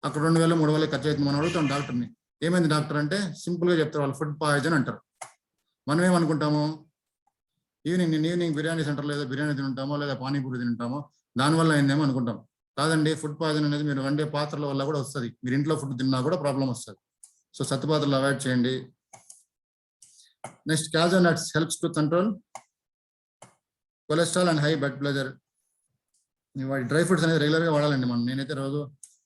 అక్కడ 2,000 3,000 ఖర్చు అవుతుంది. మనం అడుగుతాం డాక్టర్ని, ఏమైంది డాక్టర్ అంటే సింపుల్ గా చెప్తారు, వాళ్ళు ఫుడ్ పాయిజన్ అంటారు. మనం ఏమనుకుంటాము, ఈవినింగ్ బిర్యానీ సెంటర్లో ఏదో బిర్యానీ తింటామో లేదా పానీపూరి తింటామో దానివల్ల అయిందేమో అనుకుంటాం. కాదండి, ఫుడ్ పాయిజన్ అనేది మీరు వండే పాత్రల వల్ల కూడా వస్తుంది. మీరు ఇంట్లో ఫుడ్ తిన్నా కూడా ప్రాబ్లం వస్తుంది. సో సత్తుపాత్రలు అవాయిడ్ చేయండి. Next, cashew nuts helps to control cholesterol and high blood pressure. Dry fruits అనేది రెగ్యులర్ గా వాడాలండి. నేనైతే రోజు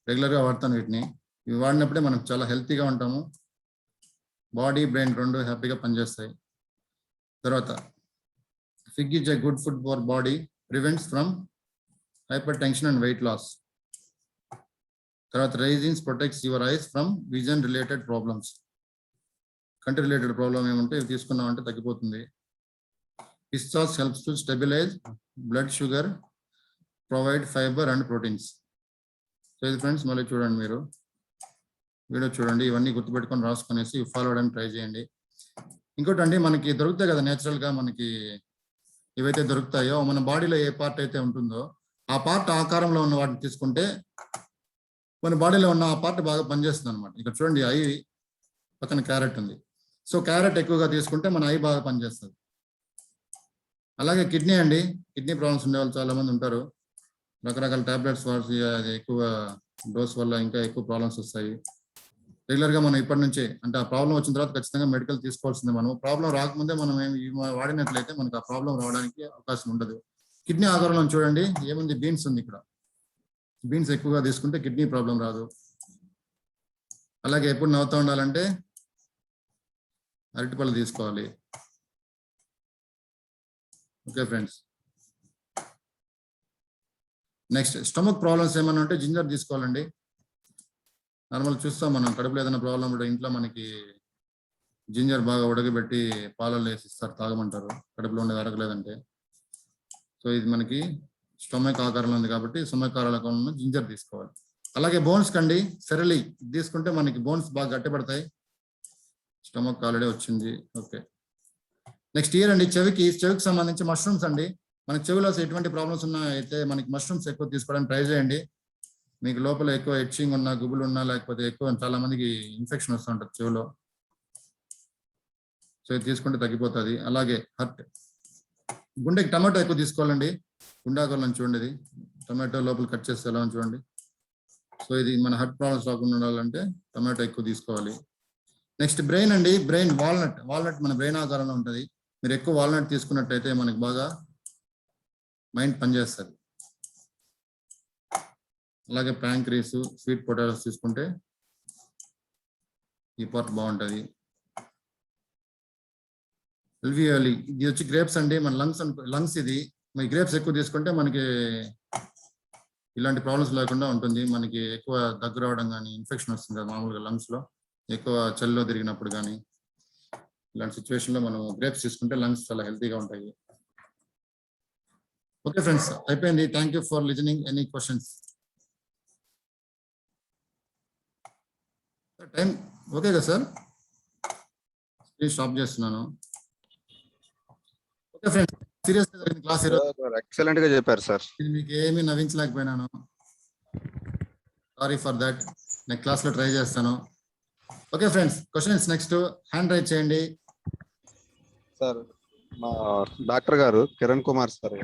రెగ్యులర్ గా వాడతాను వీటిని. ఇవి వాడినప్పుడే మనం చాలా హెల్తీగా ఉంటాము. బాడీ బ్రెయిన్ రెండు హ్యాపీగా పనిచేస్తాయి. తర్వాత fig is a good food for body, prevents from hypertension and weight loss. తర్వాత raisins protects your eyes from vision related problems. కంటి రిలేటెడ్ ప్రాబ్లం ఏమంటే ఇవి తీసుకున్నామంటే తగ్గిపోతుంది. Pistas helps to stabilise blood sugar, provide fibre and proteins. So ఇది friends, మళ్ళీ చూడండి, మీరు వీడియో చూడండి, ఇవన్నీ గుర్తుపెట్టుకొని రాసుకునేసి ఫాలో అవడానికి ట్రై చేయండి. ఇంకోటి అండి, మనకి దొరుకుతాయి కదా నేచురల్ గా, మనకి ఏవైతే దొరుకుతాయో మన బాడీలో ఏ పార్ట్ అయితే ఉంటుందో ఆ పార్ట్ ఆకారంలో ఉన్న వాటిని తీసుకుంటే మన బాడీలో ఉన్న ఆ పార్ట్ బాగా పనిచేస్తుంది అనమాట. ఇక్కడ చూడండి, ఐ పక్కన క్యారెట్ ఉంది. సో క్యారెట్ ఎక్కువగా తీసుకుంటే మన ఐ బాగా పనిచేస్తుంది. అలాగే కిడ్నీ అండి, కిడ్నీ ప్రాబ్లమ్స్ ఉండే వాళ్ళు చాలా మంది ఉంటారు. రకరకాల టాబ్లెట్స్ వాడి అది ఎక్కువ డోస్ వల్ల ఇంకా ఎక్కువ ప్రాబ్లమ్స్ వస్తాయి. రెగ్యులర్ గా మనం ఇప్పటి నుంచే అంటే ఆ ప్రాబ్లం వచ్చిన తర్వాత ఖచ్చితంగా మెడికల్ తీసుకోవాల్సిందే. మనం ప్రాబ్లం రాకముందే మనం వాడినట్లయితే మనకు ఆ ప్రాబ్లం రావడానికి అవకాశం ఉండదు. కిడ్నీ ఆకారంలో చూడండి ఏముంది, బీన్స్ ఉంది ఇక్కడ. బీన్స్ ఎక్కువగా తీసుకుంటే కిడ్నీ ప్రాబ్లం రాదు. అలాగే ఎప్పుడు నవ్వుతూ ఉండాలంటే అరటిపళ్ళు తీసుకోవాలి. Okay friends. Next stomach problems ఏమైనా ఉంటే జింజర్ తీసుకోవాలండి. నార్మల్ చూస్తాం మనం కడుపులో ఏదైనా ప్రాబ్లం ఉంటే ఇంట్లో మనకి జింజర్ బాగా ఉడకబెట్టి పాలల్లో వేసి ఇస్తారు, తాగమంటారు కడుపులో ఉండేది అరగలేదంటే. సో ఇది మనకి స్టమక్ ఆకారంలో ఉంది కాబట్టి స్టమక్ ఆకారంలో జింజర్ తీసుకోవాలి. అలాగే బోన్స్ కండి సెరలి తీసుకుంటే మనకి బోన్స్ బాగా గట్టిపడతాయి. స్టమక్ ఆల్రెడీ వచ్చింది. ఓకే. నెక్స్ట్ ఇయర్ అండి చెవికి సంబంధించి మష్రూమ్స్ అండి. మనకి చెవిలో ఎటువంటి ప్రాబ్లమ్స్ ఉన్నా అయితే మనకి మష్రూమ్స్ ఎక్కువ తీసుకోవడానికి ట్రై చేయండి. మీకు లోపల ఎక్కువ హెచ్చింగ్ ఉన్నా, గుబులు ఉన్నా, లేకపోతే ఎక్కువ చాలా మందికి ఇన్ఫెక్షన్ వస్తూ ఉంటుంది చెవిలో. సో ఇది తీసుకుంటే తగ్గిపోతుంది. అలాగే హర్ట్ గుండెకి టమాటో ఎక్కువ తీసుకోవాలండి. గుండాకర్లను చూడండి, టమాటో లోపల కట్ చేస్తే ఎలా చూడండి. సో ఇది మన హర్ట్ ప్రాబ్లమ్స్ రాకుండా ఉండాలంటే టమాటో ఎక్కువ తీసుకోవాలి. నెక్స్ట్ బ్రెయిన్ అండి. బ్రెయిన్ వాల్నట్ మన బ్రెయిన్ ఆకారంలో ఉంటుంది. మీరు ఎక్కువ వాల్నట్ తీసుకున్నట్టయితే మనకి బాగా మైండ్ పనిచేస్తుంది. అలాగే ప్యాంక్రీస్, స్వీట్ పొటాటోస్ తీసుకుంటే ఈ పార్ట్ బాగుంటుంది. ఎల్వియోలి ఇది వచ్చి గ్రేప్స్ అండి. మన లంగ్స్ ఇది. మీ గ్రేప్స్ ఎక్కువ తీసుకుంటే మనకి ఇలాంటి ప్రాబ్లమ్స్ లేకుండా ఉంటుంది. మనకి ఎక్కువ దగ్గు రావడం కానీ ఇన్ఫెక్షన్ వస్తుంది కదా మామూలుగా లంగ్స్ లో, ఎక్కువ చలిలో తిరిగినప్పుడు కానీ ఇలాంటి సిచ్యువేషన్ లో మనం గ్రేప్స్ తీసుకుంటే లంగ్స్ చాలా హెల్తీగా ఉంటాయి. ఓకే ఫ్రెండ్స్, అయిపోయింది. Thank you for listening. Any questions? Time okay కదా సార్? స్క్రీన్ స్టాప్ చేస్తున్నాను. ఓకే ఫ్రెండ్స్, సీరియస్ క్లాస్ ఎక్సలెంట్ గా చెప్పారు సార్. మీకు ఏమీ నవ్వించలేకపోయినాను, sorry for that. Next class లో ట్రై చేస్తాను. Okay friends, questions next hand raise చేయండి. సార్ మా డాక్టర్ గారు Kiran Kumar sir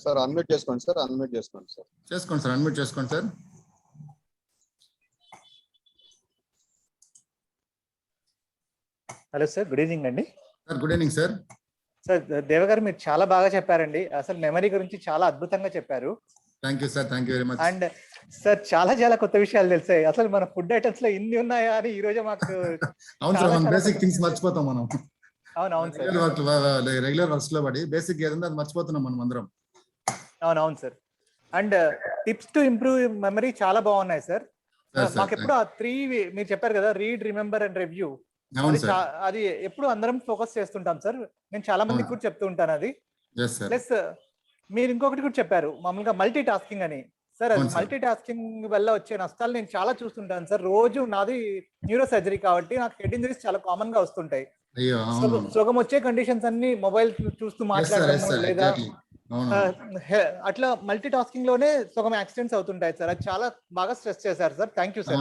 sir unmute చేసుకోండి సార్. అన్మ్యూట్ చేసుకోండి సార్. చేసుకోండి సార్, అన్మ్యూట్ చేసుకోండి sir. Hello sir, good evening అండి. Sir good evening sir. Sir దేవ గారు మీరు చాలా బాగా చెప్పారండి. అసలు మెమరీ గురించి చాలా అద్భుతంగా చెప్పారు. Thank you sir, thank you very much. And sir చాలా కొత్త విషయాలు తెలిసాయి. అసలు మన ఫుడ్ ఐటమ్స్ లో ఇన్ని ఉన్నాయా అని ఈ రోజు మాకు. అవును సార్, మనం బేసిక్ థింగ్స్ మర్చిపోతాం మనం. అవును సార్, రెగ్యులర్ వర్క్స్ లో పడి బేసిక్ ఏదైనా అది మర్చిపోతున్నాం మనం అందరం. అవును sir. And tips to improve memory చాలా బాగున్నాయి సార్. మాకు ఎప్పుడు ఆ 3 మీరు చెప్పారు కదా, రీడ్, రిమెంబర్ అండ్ రివ్యూ, అది ఎప్పుడు అందరం ఫోకస్ చేస్తుంటాం సార్. నేను చాలా మందికి కూడా చెప్తూ ఉంటాను అది. ప్లస్ మీరు ఇంకొకటి కూడా చెప్పారు మామూలుగా మల్టీ టాస్కింగ్ అని. సార్ అది మల్టీ టాస్కింగ్ వల్ల వచ్చే నష్టాలు నేను చాలా చూస్తుంటాను సార్. రోజు నాది న్యూరో సర్జరీ కాబట్టి నాకు హెడ్ ఇంజరీస్ చాలా కామన్ గా వస్తుంటాయి. సుగం వచ్చే కండిషన్స్ అన్ని మొబైల్ చూస్తూ మాట్లాడడం లేదా అట్లా మల్టీ టాస్కింగ్ లోనే సగం యాక్సిడెంట్స్ అవుతుంటాయి సార్. అది చాలా బాగా స్ట్రెస్ చేశారు sir. Thank you sir.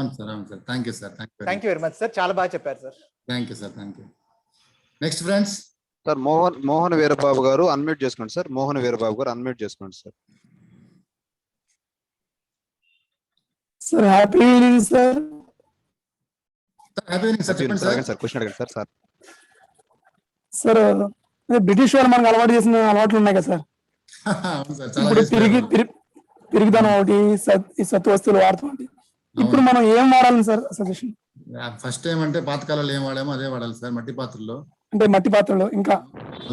Thank you sir. Thank you very much sir. చాలా బాగా చెప్పారు sir. Thank you sir, thank you. Next friends sir Mohan Veerababu గారు అన్మ్యూట్ చేసుకోండి సార్. మోహన్ వీరబాబు గారు అన్మ్యూట్ చేసుకోండి sir. Sir happy evening sir. Happy evening sir. చెప్పండి sir. Sir question అడగండి sir. Sir sir British వాళ్ళు మనకు అలవాటు చేసిన అలవాట్లు ఉన్నాయి కదా సార్. ఇప్పుడు తిరిగితనం ఒకటి, సత్తు వస్తువులు వాడుతుంది. ఇప్పుడు మనం ఏం వాడాలి సార్ సజెషన్? ఫస్ట్ ఏమంటే పాతకాలంలో ఏం వాడామో అదే వాడాలి సార్. మట్టి పాత్రలో, అంటే మట్టి పాత్రలో ఇంకా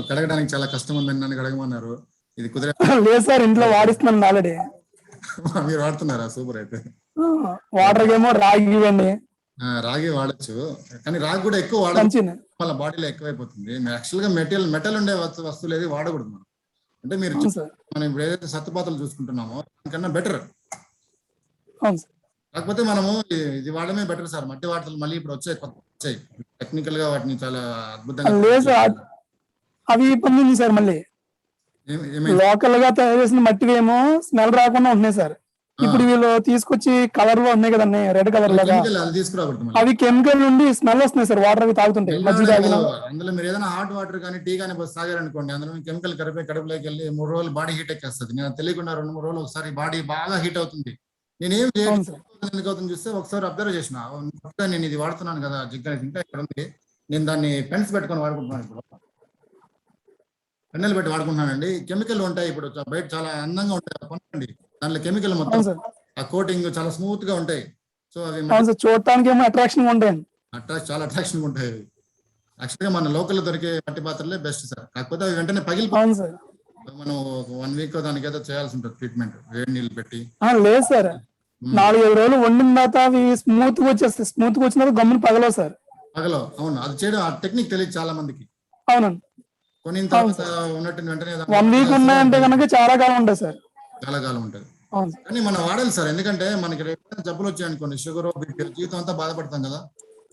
కడగడానికి చాలా కష్టం ఉందని నన్ను కడగమన్నారు. ఇది కుదిరే లేదు సార్, ఇంట్లో వాడిస్తున్నాను ఆల్రెడీ. మీరు వాడుతున్నారా? సూపర్. అయితే వాటర్ ఏమో రాగి ఇవ్వండి. రాగి వాడచ్చు, కానీ రాగి కూడా ఎక్కువ వాడాలి, వాళ్ళ బాడీలో ఎక్కువైపోతుంది. యాక్చువల్ గా మెటల్ ఉండే వస్తువులు ఏది వాడకూడదు మనం. అంటే మీరు మనం ఇప్పుడు ఏదైతే సత్తుపాత్రలు చూసుకుంటున్నామో దానికన్నా బెటర్. కాకపోతే మనము ఇది వాడమే బెటర్ సార్. మట్టి వాటలు మళ్ళీ ఇప్పుడు వచ్చాయి టెక్నికల్ గా, వాటిని చాలా అద్భుతంగా అవి పొందింది సార్. మళ్ళీ లోకల్ గా తయారు చేసిన మట్టివేమో స్మెల్ రాకుండా ఉంటున్నాయి సార్. ఇప్పుడు వీళ్ళు తీసుకొచ్చి కలర్ లో ఉన్నాయి కదండి, రెడ్ కలర్ లాగా, అవి కెమికల్ నుండి స్మెల్ వస్తున్నాయి సార్. వాటర్ అవి తాగుతుంటాయి. అందులో మీరు ఏదైనా హాట్ వాటర్ కానీ టీ కానీ తాగారనుకోండి, అందులో కెమికల్ కడుపులోకి వెళ్ళి 3 రోజులు బాడీ హీట్ ఎక్కేస్తుంది. నేను తెలియకుండా 2-3 రోజులు ఒకసారి బాడీ బాగా హీట్ అవుతుంది. నేనేం చేయను, ఎందుకు అవుతుంది చూస్తే ఒకసారి అబ్జర్వ్ చేసిన కొత్తగా నేను ఇది వాడుతున్నాను కదా జిగ్గర్ ఇంకా ఇక్కడ ఉంది, నేను దాన్ని పెన్స్ పెట్టుకొని వాడుకుంటున్నాను. ఇప్పుడు పెన్నెలు పెట్టి వాడుకుంటున్నానండి. కెమికల్ ఉంటాయి ఇప్పుడు బయట చాలా అందంగా ఉంటాయి కొనండి, దాంట్లో కెమికల్ మొత్తం అవును సార్. ఆ కోటింగ్ చాలా స్మూత్ గా ఉంటాయి. సో అవి అవును సార్, చూడటానికి ఏమో అట్రాక్షన్ ఉంటాయండి. చాలా అట్రాక్షన్ ఉంటాయి. యాక్చువల్గా మన లోకల్ దొరికే మట్టి పాత్రలే బెస్ట్ సార్. కాకపోతే అవి వెంటనే అవును పగిలిపోయి సార్. మనం 1 వీక్ దానికి ఏదో చేయాల్సి ఉంటుంది ట్రీట్మెంట్, వేడి నీళ్ళు పెట్టి. లేదు సార్, 4-5 రోజులు వండిన తర్వాత అవి స్మూత్ గా వచ్చేస్తాయి. స్మూత్ గా వచ్చిన గమ్మున పగలవు సార్. పగలో. అవును, అది చేయడం ఆ టెక్నిక్ తెలియదు చాలా మందికి. అవునండి. కొనిన తర్వాత ఉన్నట్టు వెంటనే 1 వీక్ ఉన్నాయంటే కనుక చాలా కాలం ఉంటాయి సార్. చాలా కాలం ఉంటుంది. అవును సార్. కానీ మనం వాడాలి సార్, ఎందుకంటే మనకి రేపు జబ్బులు వచ్చాయనుకోండి, షుగర్ బీపీ, జీవితం అంతా బాధపడతాం కదా.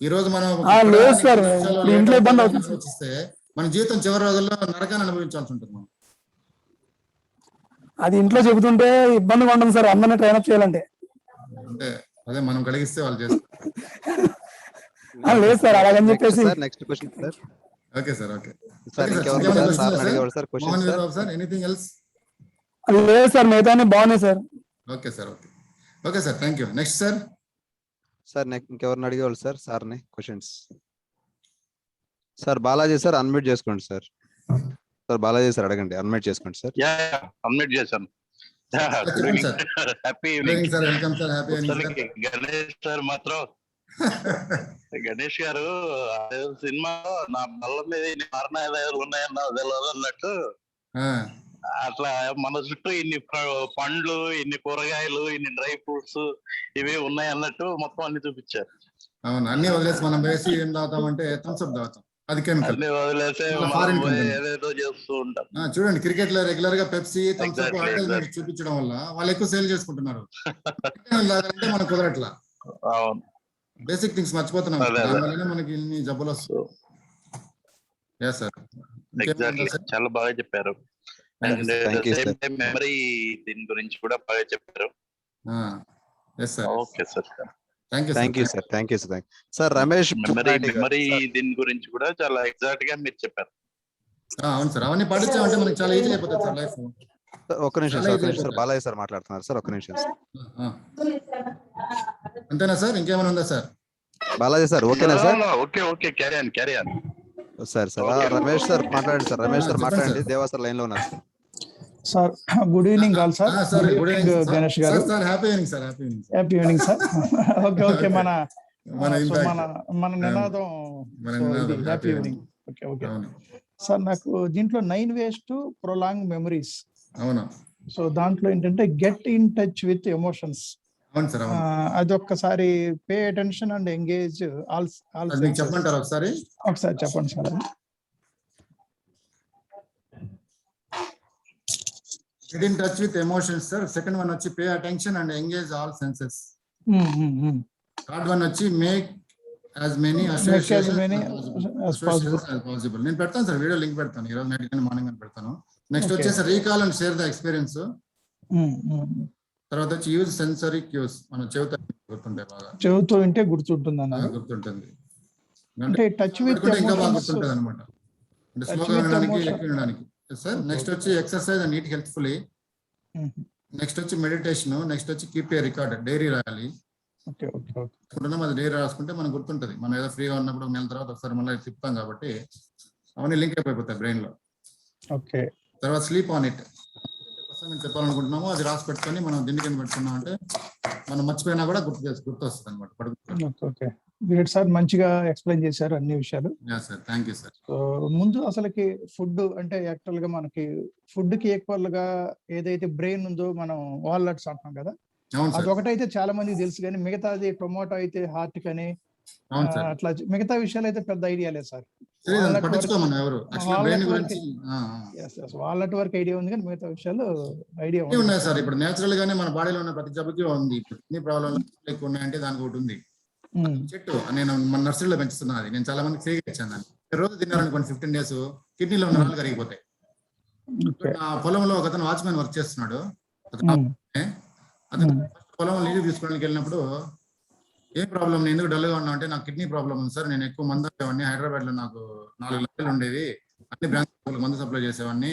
ఈ రోజు మనం లేదు సార్, ఇప్పుడు ఇంట్లో ఇబ్బంది అవుతుంది సార్. ఆలోచిస్తే మన జీవితం చివరి రోజుల్లో నరకాన్ని అనుభవించాల్సి ఉంటుంది మనం. అది ఇంట్లో చెబుతుంటే ఇబ్బందిగా ఉంటుంది సార్, అందరినీ ట్రైన్అప్ చేయాలంటే. అంటే అదే మనం కలిగిస్తే వాళ్ళు చేస్తారు. లేదు సార్, అలాగని చెప్పేసి. Next question sir. Okay sir, okay sir ఇంకెవరు సార్ అడిగేవాళ్ళు sir question sir? Anything else? లేదు సార్, మిగతా బాగున్నాయి sir. Okay sir, okay okay sir, thank you. Next sir. Sir ఇంకెవరిని అడిగేవాళ్ళు సార్ సార్ని questions? Sir Balaji sir unmute చేసుకోండి సార్. సార్ బాలాజీ సార్ అడగండి, అన్మ్యూట్ చేసుకోండి సార్. అన్మ్యూట్ చేశాను. Happy evening sir, welcome sir, happy evening. Ganesh sir మాత్రం గణేష్ గారు సినిమా నా బల్ల మీద ఇన్ని మరణాలు ఉన్నాయన్న తెలియదు అన్నట్టు, అట్లా మన చుట్టూ ఇన్ని పండ్లు, ఇన్ని కూరగాయలు, ఇన్ని డ్రై ఫ్రూట్స్ ఇవి ఉన్నాయి అన్నట్టు మొత్తం అన్ని చూపించారు. అవును, అన్ని వదిలేసి మనం వేసి ఏం తాగుతామంటే థమ్స్అప్ తాగుతాం, అది కెమికల్. అన్ని వదిలేసి ఏదేదో చేస్తూ ఉంటాం. చూడండి, క్రికెట్ లో రెగ్యులర్ గా పెప్సీ, థమ్స్అప్ చూపించడం వల్ల వాళ్ళు ఎక్కువ సేల్ చేసుకుంటున్నారు. అంటే మనకు కుదరట్లా. అవును, బేసిక్ థింగ్స్ మర్చిపోతున్నాం, దానివల్లనే మనకి ఇన్ని జబ్బులు వస్తాయి. చాలా బాగా చెప్పారు. మెమరీ దీని గురించి కూడా బాగా చెప్పారు. Okay sir, thank you sir, thank you sir. Sir Ramesh, memory దీని గురించి కూడా చాలా ఎగ్జాక్ట్ గా మీరు చెప్పారు. అవును సార్, అవన్నీ పాటించామంటే మనకి చాలా ఈజీ అయిపోతుంది సార్ లైఫ్. ఒక్క నిమిషం సార్, బాలాజీ సార్ మాట్లాడుతున్నారు సార్, ఒక్క నిమిషం సార్. అంతేనా సార్, ఇంకేమైనా ఉందా సార్? బాలాజీ సార్ ఓకేనా sir? Okay carry on sir. Ramesh sir మాట్లాడండి సార్, రమేష్ సార్ మాట్లాడండి. దేవా సార్ లైన్ లో ఉన్నారు sir. Good evening all sir. Good evening Ganesh గారు. Happy evening sir. Happy evening sir. Okay మన నినాదం హ్యాపీ ఈవినింగ్. ఓకే సార్, నాకు దీంట్లో 9 ways to prolong memories. అవునా? సో దాంట్లో ఏంటంటే get in touch with emotions. అవును సార్, అది ఒక్కసారి pay attention and engage all. చెప్పంటారా ఒకసారి చెప్పండి sir. Get in touch with emotions, sir. Second one వచ్చి pay attention and engage all senses. Third one వచ్చి make as many associations as possible. నేను పెడతాను సార్, వీడియో లింక్ పెడతాను, ఈరోజు night కానీ మార్నింగ్ అని పెడతాను. నెక్స్ట్ వచ్చేసి recall and share the experience. తర్వాత వచ్చి యూజ్ సెన్సరీ క్యూస్. మన చెవితో గుర్తుంటాయి, బాగా చెవితో వింటే గుర్తుంటుంది అన్న. గుర్తుంటుంది అంటే టచ్ విత్ ఇంకా బాగా గుర్తుంటుంది అనమాట, అంటే స్లోగా వినడానికి, ఎక్కువ వినడానికి. సార్ నెక్స్ట్ వచ్చి ఎక్సర్సైజ్ అండ్ ఈట్ హెల్త్ఫుల్లీ. నెక్స్ట్ వచ్చి మెడిటేషన్. నెక్స్ట్ వచ్చి కీప్ ఏ రికార్డ్, డైరీ రాయాలి. అది డైరీ రాసుకుంటే మనకు గుర్తుంటది. మనం ఏదో ఫ్రీగా ఉన్నప్పుడు నెల తర్వాత ఒకసారి మళ్ళీ తిప్పుతాం కాబట్టి అవన్నీ లింక్ అయిపోతాయి బ్రెయిన్ లో. తర్వాత స్లీప్ ఆన్ ఇట్. మేము చెప్పాలనుకుంటున్నాము అది రాసి పెట్టుకొని మనం దిండి కింద పెట్టుకున్నాం అంటే మనం మర్చిపోయినా కూడా గుర్తు వస్తుంది అనమాట, పడుకుంటాం. గ్రేట్ సార్, మంచిగా ఎక్స్ప్లెయిన్ చేశారు అన్ని విషయాలు. Thank you sir. ముందు అసలుకి ఫుడ్ అంటే యాక్చువల్ గా మనకి ఫుడ్ కి ఈక్వల్ గా ఏదైతే బ్రెయిన్ ఉందో మనం వాల్నట్స్ అంటున్నాం కదా, అది ఒకటైతే చాలా మందికి తెలుసు, కానీ మిగతాది టొమాటో అయితే హార్ట్ కని అట్లా మిగతా విషయాలు అయితే పెద్ద ఐడియా లేదు సార్. వాల్నట్ వరకు ఐడియా ఉంది కానీ మిగతా విషయాలు ఐడియా ఉన్నాయి సార్. ఇప్పుడు నేచురల్ గానే మన బాడీలో ఉన్న ప్రతి జబ్బుకి ఉంది. కిడ్నీ ప్రాబ్లం ఎక్కువ ఉన్నాయంటే దానికి ఒకటి ఉంది. చెట్టు నేను మన నర్సరీలో పెంచుతున్నా, అది నేను చాలా మందికి ఫ్రీగా ఇచ్చాను. దాన్ని రోజు తిన్నారనుకోండి 15 days కిడ్నీలో ఉన్న రాళ్ళు కరిగిపోతాయి. నా పొలంలో ఒక అతను వాచ్మెన్ వర్క్ చేస్తున్నాడు. అతను పొలం నీళ్ళు తీసుకోవడానికి వెళ్ళినప్పుడు ఏం ప్రాబ్లం, నేను ఎందుకు డల్గా ఉన్నా అంటే నాకు కిడ్నీ ప్రాబ్లం ఉంది సార్, నేను ఎక్కువ మందు తాగేవాడిని, హైదరాబాద్ లో నాకు 4 లక్షలు ఉండేవి, అన్ని బ్రాంచ్ మందు సప్లై చేసేవాడిని,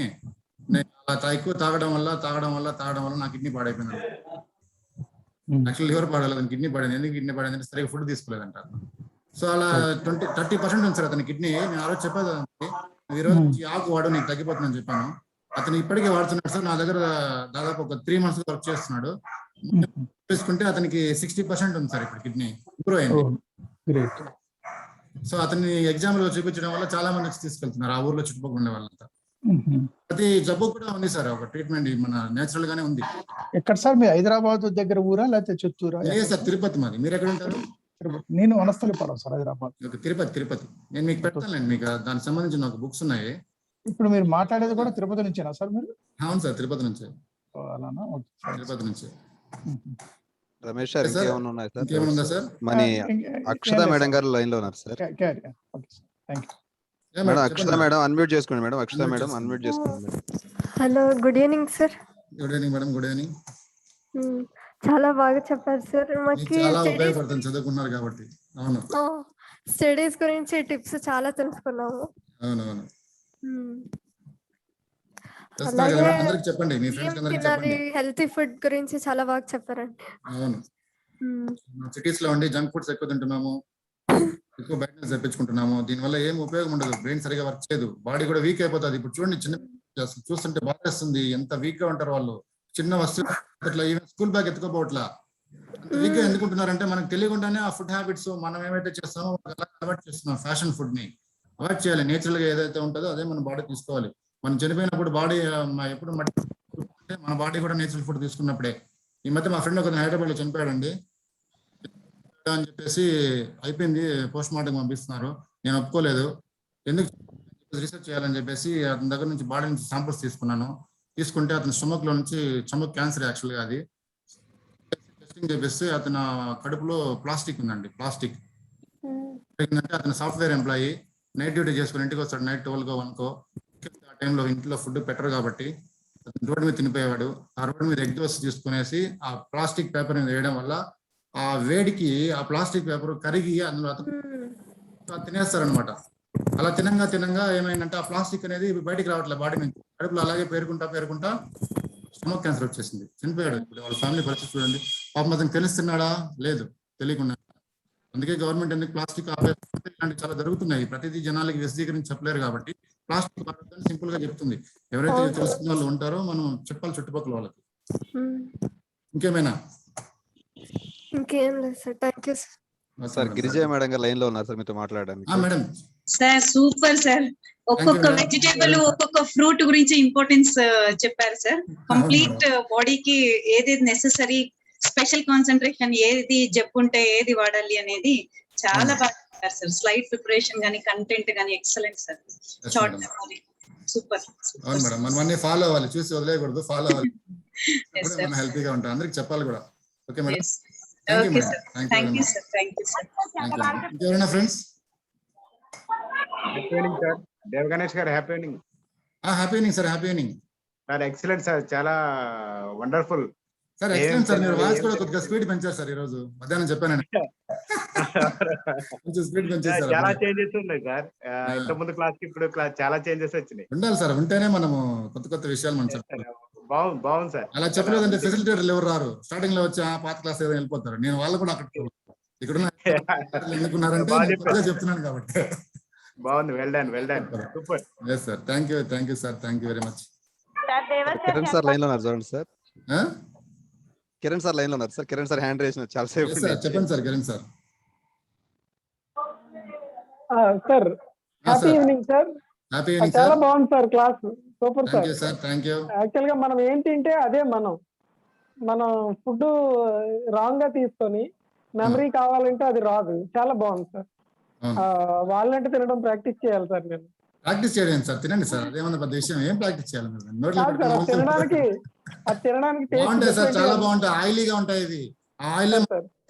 నేను అలా ఎక్కువ తాగడం వల్ల నా కిడ్నీ పాడైపోయింది. యాక్చువల్ లివర్ పాడలేదు, కిడ్నీ పడింది. ఎందుకు కిడ్నీ పడింది అంటే సరిగ్గా ఫుడ్ తీసుకోలేదంట. సో అలా 30% ఉంది సార్ అతని కిడ్నీ. నేను ఆ రోజు చెప్పేది ఈ రోజు ఈ ఆకు వాడు నీకు తగ్గిపోతుందని చెప్పాను. అతను ఇప్పటికే వాడుతున్నాడు సార్. నా దగ్గర దాదాపు ఒక 3 months వర్క్ చేస్తున్నాడు. తీసుకుంటే అతనికి 60% ఉంది సార్ ఇప్పుడు కిడ్నీ ఇంప్రూవ్ అయింది. సో అతన్ని ఎగ్జామ్ లో చూపించడం వల్ల చాలా మంది వచ్చి తీసుకెళ్తున్నారు ఆ ఊర్లో చుట్టుపక్కల ఉండే వాళ్ళంతా. ప్రతి జబ్బు కూడా ఉంది సార్ ఒక ట్రీట్మెంట్ మన నేచురల్ గానే ఉంది. ఎక్కడ సార్ మీ హైదరాబాద్ దగ్గర ఊరా లేకపోతే చిత్తూరా? లేదు సార్, తిరుపతి మాది. మీరు ఎక్కడ ఉంటారు? నేను వనస్థలిపురం సార్, హైదరాబాద్. తిరుపతి. నేను మీకు పెడతానండి, మీకు దానికి సంబంధించిన నాకు బుక్స్ ఉన్నాయి. ఇప్పుడు మీరు మాట్లాడేది కూడా తిరుపతి నుంచేనా సార్ మీరు? అవును సార్, తిరుపతి నుంచే. అలానా? తిరుపతి నుంచే. రమేష్ సార్ ఇంకేమైనా ఉన్నాయి సార్? ఇంకేమైనా ఉందా సార్? మన అక్షత మేడం గారు లైన్ లో ఉన్నారు sir. Madam Akshata madam unmute చేసుకోండి మేడం. అక్షత మేడం అన్మ్యూట్ చేసుకోండి madam. Hello, good evening sir. Good evening madam. Good evening. చాలా బాగా చెప్పారు సార్. మాకు చాలా ఉపయోగపడుతుంది చదువుకున్నారు కాబట్టి. అవును, స్టడీస్ గురించి టిప్స్ చాలా తెలుసుకున్నాము. అవునవును. అలాగే చెప్పండి, మీ ఫ్రెండ్స్ అందరికి చెప్పండి. హెల్తీ ఫుడ్ గురించి చాలా బాగా చెప్పారండి. అవును, సిటీస్ లో ఉండి జంక్ ఫుడ్స్ ఎక్కువ తింటున్నాము, ఎక్కువ బయట తెప్పించుకుంటున్నాము. దీనివల్ల ఏం ఉపయోగం ఉండదు. బ్రెయిన్ సరిగా వర్క్ చేయదు, బాడీ కూడా వీక్ అయిపోతుంది. ఇప్పుడు చూడండి, చిన్న చూస్తుంటే బాధేస్తుంది ఎంత వీక్ గా ఉంటారు వాళ్ళు. చిన్న వస్తువు అట్లా ఈవెన్ స్కూల్ బ్యాగ్ ఎత్తుకోపోవట్లా. వీక్ గా ఎందుకుంటున్నారంటే మనకు తెలియకుండానే ఆ ఫుడ్ హ్యాబిట్స్ మనం ఏమైతే చేస్తామో అలవాటు చేస్తున్నాం. ఫ్యాషన్ ఫుడ్ ని అవాయిడ్ చేయాలి. నేచురల్ గా ఏదైతే ఉంటుందో అదే మన బాడీ తీసుకోవాలి. మనం చనిపోయినప్పుడు బాడీ ఎప్పుడు మన బాడీ కూడా నేచురల్ ఫుడ్ తీసుకున్నప్పుడే. ఈ మధ్య మా ఫ్రెండ్ ఒక హైదరాబాద్ లో చనిపోయాడండి అని చెప్పేసి అయిపోయింది, పోస్ట్ మార్టం పంపిస్తున్నారు. నేను ఒప్పుకోలేదు. ఎందుకు రీసెర్చ్ చేయాలని చెప్పేసి అతని దగ్గర నుంచి బాడీ నుంచి శాంపుల్స్ తీసుకుంటే అతని స్టమక్ లో నుంచి స్టమక్ క్యాన్సర్ యాక్చువల్ గా అది టెస్టింగ్ చేపిస్తే అతను కడుపులో ప్లాస్టిక్ ఉందండి. ప్లాస్టిక్ అంటే అతను సాఫ్ట్వేర్ ఎంప్లాయీ, నైట్ డ్యూటీ చేసుకుని ఇంటికి వస్తాడు నైట్ 12 1 ఆ టైంలో ఇంట్లో ఫుడ్ పెట్టరు కాబట్టి అతను రోడ్డు మీద తినిపోయేవాడు. ఆ రోడ్డు మీద ఎగ్ దోశ తీసుకునేసి ఆ ప్లాస్టిక్ పేపర్ మీద వేయడం వల్ల ఆ వేడికి ఆ ప్లాస్టిక్ పేపర్ కరిగి అందులో తినేస్తారనమాట. అలా తినంగా ఏమైందంటే ఆ ప్లాస్టిక్ అనేది బయటికి రావట్లేదు బాడీ నుంచి, కడుపులో అలాగే పేరుకుంటా స్టమక్ క్యాన్సర్ వచ్చేసింది, చనిపోయాడు. ఇప్పుడు వాళ్ళ ఫ్యామిలీ పరిస్థితి చూడండి. పాపం అతను తెలుస్తున్నాడా? లేదు, తెలియకుండా. అందుకే గవర్నమెంట్ ఎందుకు ప్లాస్టిక్ ఆపేస్తుంది, ఇలాంటి చాలా జరుగుతున్నాయి. ప్రతిదీ జనాలకి విశదీకరించి చెప్పలేరు కాబట్టి ప్లాస్టిక్ సింపుల్ గా చెప్తుంది. ఎవరైతే తెలుసుకున్న వాళ్ళు ఉంటారో మనం చెప్పాలి చుట్టుపక్కల వాళ్ళకి. ఇంకేమైనా? ఇంకేం లేదు సార్, thank you sir. Girijaya madam గారు లైన్ లో ఉన్నారు సార్, మీతో మాట్లాడడానికి. Madam sir super sir. ఒక్కొక్క వెజిటేబుల్ ఒక్కొక్క ఫ్రూట్ గురించి ఇంపార్టెన్స్ చెప్పారు సార్. కంప్లీట్ బాడీకి ఏది నెసెసరీ, స్పెషల్ కాన్సన్ట్రేషన్ ఏది జబ్బు ఉంటే ఏది వాడాలి అనేది చాలా బాగా చెప్పారు సార్. స్లైడ్ ప్రిపరేషన్ గానీ కంటెంట్ గానీ excellent sir. Short memory super. అవును మేడం, మనం అన్ని ఫాలో అవ్వాలి, చూసి వదిలేయకూడదు, ఫాలో అవ్వాలి. మనం హెల్తీగా ఉంటాం, అందరికి చెప్పాలి కూడా. Okay madam, okay sir, thank you sir. ఇంకెవరైనా friends? Happy evening sir. Dev Ganesh గారు happy evening. Happy evening sir. Happy evening sir. Excellent sir, చాలా వండర్ఫుల్ సార్. Excellent sir. మీరు వాయిస్ కూడా కొద్దిగా స్పీడ్ పెంచారు సార్. ఈ రోజు మధ్యాహ్నం చెప్పానండి, కొంచెం స్పీడ్ పెంచేసారు. చాలా చేంజెస్ ఉన్నాయి సార్. ఇంత ముందు క్లాస్ కి ఇప్పుడు క్లాస్ చాలా చేంజెస్ వచ్చినాయి. ఉండాలి సార్, ఉంటేనే మనము కొత్త విషయాలు మనం చెప్పాలి. బాగుంది సార్. అలా చెప్పలేదంటే ఫెసిలిటేటర్లు ఎవరు రారు. స్టార్టింగ్ లో వచ్చి పాత క్లాస్ ఏదో వెళ్ళిపోతారు. నేను వాళ్ళు కూడా అక్కడ ఇక్కడ ఎందుకున్నారంటే చెప్తున్నాను కాబట్టి. బాగుంది. Well done super. Yes sir, thank you sir, thank you very much. Kiran sir line లో ఉన్నారు చూడండి సార్. కిరణ్ సార్ లైన్ లో ఉన్నారు sir. Kiran sir hand raise చాలా సేపు. చెప్పండి sir. Kiran sir. Sir happy evening sir. Happy evening. చాలా బాగుంది sir class, super sir. Thank you. Actual గా మనం ఏం తింటే అదే మనం ఫుడ్ రాంగ్ గా తీసుకొని మెమరీ కావాలంటే అది రాదు. చాలా బాగుంది సార్. వాళ్ళంటే తినడం ప్రాక్టీస్ చేయాలి సార్. నేను ప్రాక్టీస్ చేయడం సార్, తినండి సార్, అదేమన్నా పెద్ద విషయం. ఏం ప్రాక్టీస్ చేయాలి? తినడానికి బాగుంటాయి సార్, చాలా బాగుంటాయి. ఆయిలీగా ఉంటాయి. ఇది ఆయిల్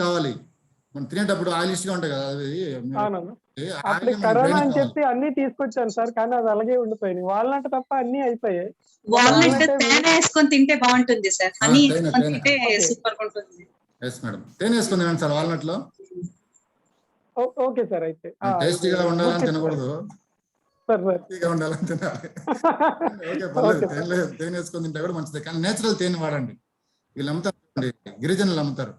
కావాలి మనం తినేటప్పుడు, ఆయిలిష్ గా ఉంటాయి కదా అవి. కరోనా అని చెప్పి అన్ని తీసుకొచ్చాను సార్, కానీ అది అలాగే ఉండిపోయింది. వాల్నట్ తప్ప అన్ని అయిపోయాయి. వాల్నట్ తేనె వేసుకొని తింటే బాగుంటుంది సార్. హనీ తింటే సూపర్ ఉంటుంది. ఎస్ మేడం, తేనె వేసుకొని తినండి సార్ వాల్నట్ లో. Okay sir. అయితే టేస్టీగా ఉండాలని తినకూడదు, టేస్టీగా ఉండాలని తినాలి. ఓకే, పర్లేదు. తేనె వేసుకొని తింటే కూడా మంచిది, కానీ నేచురల్ తేనె వాడండి. వీళ్ళు అమ్ముతారు, గిరిజనులు అమ్ముతారు.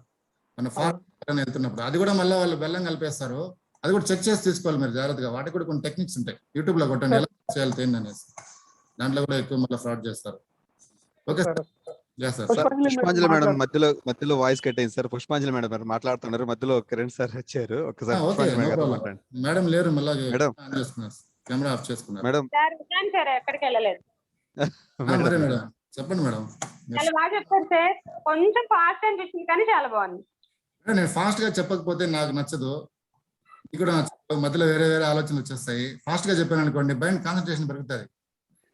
మన ఫార్మ్ వెళ్తున్నప్పుడు అది కూడా మళ్ళీ వాళ్ళు బెల్లం కలిపేస్తారు. అది కూడా చెక్ చేసి తీసుకోవాలి మీరు జాగ్రత్తగా. వాటికి కూడా కొన్ని టెక్నిక్స్ ఉంటాయి, యూట్యూబ్ లో కొట్టండి ఎలా చేయాలి తేండి అనేసి. దాంట్లో కూడా ఎక్కువ మళ్ళీ ఫ్రాడ్ చేస్తారు. Okay sir. పుష్పాంజలి మేడం మధ్యలో వాయిస్ కట్ అయింది సార్. పుష్పాంజలి మేడం గారు మాట్లాడుతున్నారు, మధ్యలో కిరణ్ సార్ వచ్చారు. ఒకసారి మేడం లేరు, మళ్ళీ మేడం కెమెరా ఆఫ్ చేసుకున్నారు. మేడం ఎక్కడికి వెళ్ళలేదు. మేడం చెప్పండి మేడం. చాలా బాగా చెప్పారు సార్. కొంచెం ఫాస్ట్ అనిపించింది కానీ చాలా బాగుంది. నేను ఫాస్ట్ గా చెప్పకపోతే నాకు నచ్చదు, కూడా మధ్యలో వేరే వేరే ఆలోచనలు వచ్చేస్తాయి. ఫాస్ట్ గా చెప్పాను అనుకోండి మైండ్ కాన్సన్ట్రేషన్ పెరుగుతుంది.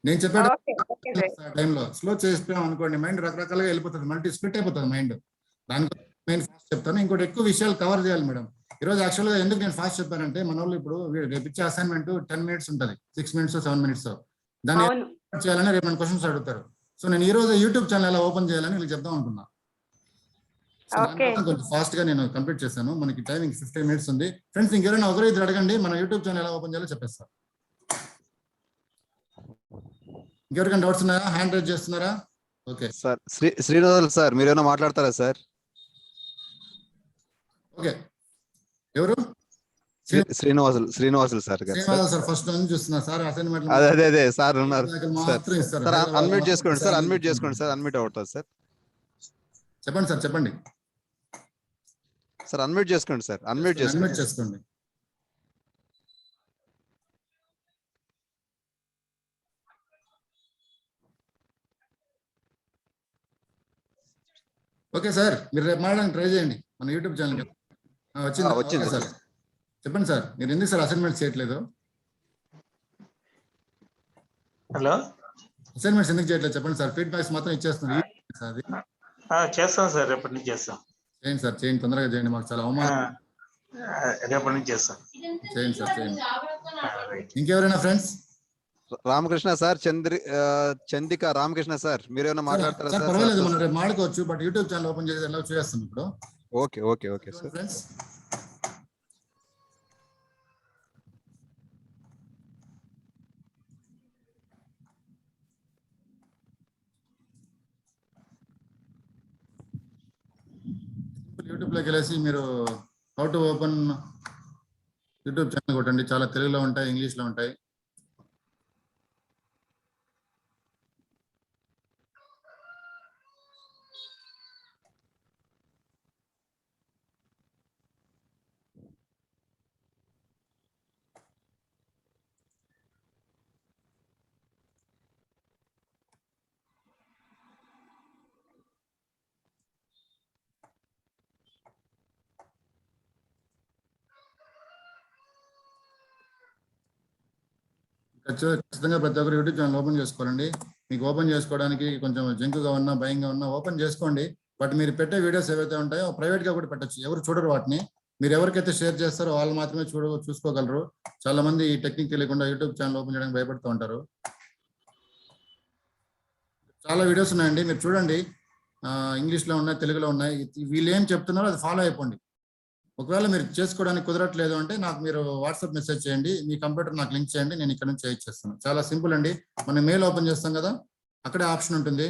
నేను చెప్పాను టైంలో స్లో చేసిపోయాం అనుకోండి మైండ్ రకరకాలుగా వెళ్ళిపోతుంది, మల్టీ స్ప్లిట్ అయిపోతుంది మైండ్. దానికి మెయిన్ ఫాస్ట్ చెప్తాను. ఇంకోటి ఎక్కువ విషయాలు కవర్ చేయాలి మేడం. ఈ రోజు యాక్చువల్ గా ఎందుకు నేను ఫాస్ట్ చెప్పానంటే మన వాళ్ళు ఇప్పుడు రేపు ఇచ్చే అసైన్మెంట్ 10 minutes ఉంటుంది, 6 minutes 7 minutes. దాన్ని చేయాలని రేపు మన క్వశ్చన్స్ అడుగుతారు. సో నేను ఈ రోజు యూట్యూబ్ ఛానల్ ఎలా ఓపెన్ చేయాలని వీళ్ళకి చెప్దాం అనుకున్నా. కొంచెం ఫాస్ట్ గా నేను కంప్లీట్ చేశాను. మనకి టైమింగ్ 15 minutes ఉంది. ఫ్రెండ్స్ ఇంకెవరైనా ఒకరు ఇద్దరు అడగండి, మన యూట్యూబ్ ఛానల్ ఎలా ఓపెన్ చేయాలో చెప్పేస్తారు. ఇంకెవరికైనా డౌట్స్ ఉన్నాయా? హ్యాండ్ రైజ్ చేస్తున్నారా? Okay sir. శ్రీనివాసులు సార్ మీరు ఏమైనా మాట్లాడతారా సార్? ఓకే ఎవరు? శ్రీనివాసులు సార్ సార్ ఫస్ట్ నుంచి చూస్తున్నా సార్. అసైన్మెంట్ అదే సార్ ఉన్నారు సార్. అన్మ్యూట్ చేసుకోండి సార్, అన్మ్యూట్ చేసుకోండి సార్. అన్మ్యూట్ అవుతుంది సార్. చెప్పండి సార్, చెప్పండి సార్. అన్మ్యూట్ చేసుకోండి సార్, అన్మ్యూట్ చేసుకోండి. ఓకే సార్, మీరు రేపు మాట్లాడడానికి ట్రై చేయండి మన యూట్యూబ్ ఛానల్. వచ్చింది సార్. చెప్పండి సార్, మీరు ఎందుకు సార్ అసైన్మెంట్స్ చేయట్లేదు? హలో, అసైన్మెంట్స్ ఎందుకు చేయట్లేదు చెప్పండి సార్. ఫీడ్బ్యాక్స్ మాత్రం ఇచ్చేస్తుంది. చేస్తాం సార్, రేపటి నుంచి చేస్తాం. చేయండి సార్, చేయండి, తొందరగా చేయండి. మాకు చాలా అవమానం. రేపటి నుంచి చేస్తాం. చేయండి సార్, చేయండి. ఇంకెవరైనా friends? Ramakrishna sir, Chandika Ramakrishna sir మీరు ఏమైనా మాట్లాడతారా సార్? పర్వాలేదు, మనం రేపు మాట్లాడుకోవచ్చు. బట్ యూట్యూబ్ ఛానల్ ఓపెన్ చేసి ఎలా చేస్తాం ఇప్పుడు. Okay sir. ఫ్రెండ్స్ యూట్యూబ్ లోకి వెళ్ళేసి మీరు how to open YouTube channel కొట్టండి. చాలా తెలుగులో ఉంటాయి, ఇంగ్లీష్ లో ఉంటాయి. ఖచ్చితంగా ప్రతి ఒక్కరు యూట్యూబ్ ఛానల్ ఓపెన్ చేసుకోవాలండి. మీకు ఓపెన్ చేసుకోవడానికి కొంచెం జంకుగా ఉన్నా, భయంగా ఉన్నా ఓపెన్ చేసుకోండి. బట్ మీరు పెట్టే వీడియోస్ ఏవైతే ఉంటాయో ప్రైవేట్ గా కూడా పెట్టచ్చు. ఎవరు చూడరు వాటిని. మీరు ఎవరికైతే షేర్ చేస్తారో వాళ్ళు మాత్రమే చూసుకోగలరు. చాలా మంది ఈ టెక్నిక్ తెలియకుండా యూట్యూబ్ ఛానల్ ఓపెన్ చేయడానికి భయపడుతూ ఉంటారు. చాలా వీడియోస్ ఉన్నాయండి, మీరు చూడండి. ఇంగ్లీష్లో ఉన్నాయి, తెలుగులో ఉన్నాయి. వీళ్ళు ఏం చెప్తున్నారో అది ఫాలో అయిపోండి. ఒకవేళ మీరు చేసుకోవడానికి కుదరట్లేదు అంటే నాకు మీరు వాట్సాప్ మెసేజ్ చేయండి, మీ కంప్యూటర్ నాకు లింక్ చేయండి, నేను ఇక్కడ నుంచి చేయిస్తాను. చాలా సింపుల్ అండి. మనం మెయిల్ ఓపెన్ చేస్తాం కదా, అక్కడే ఆప్షన్ ఉంటుంది.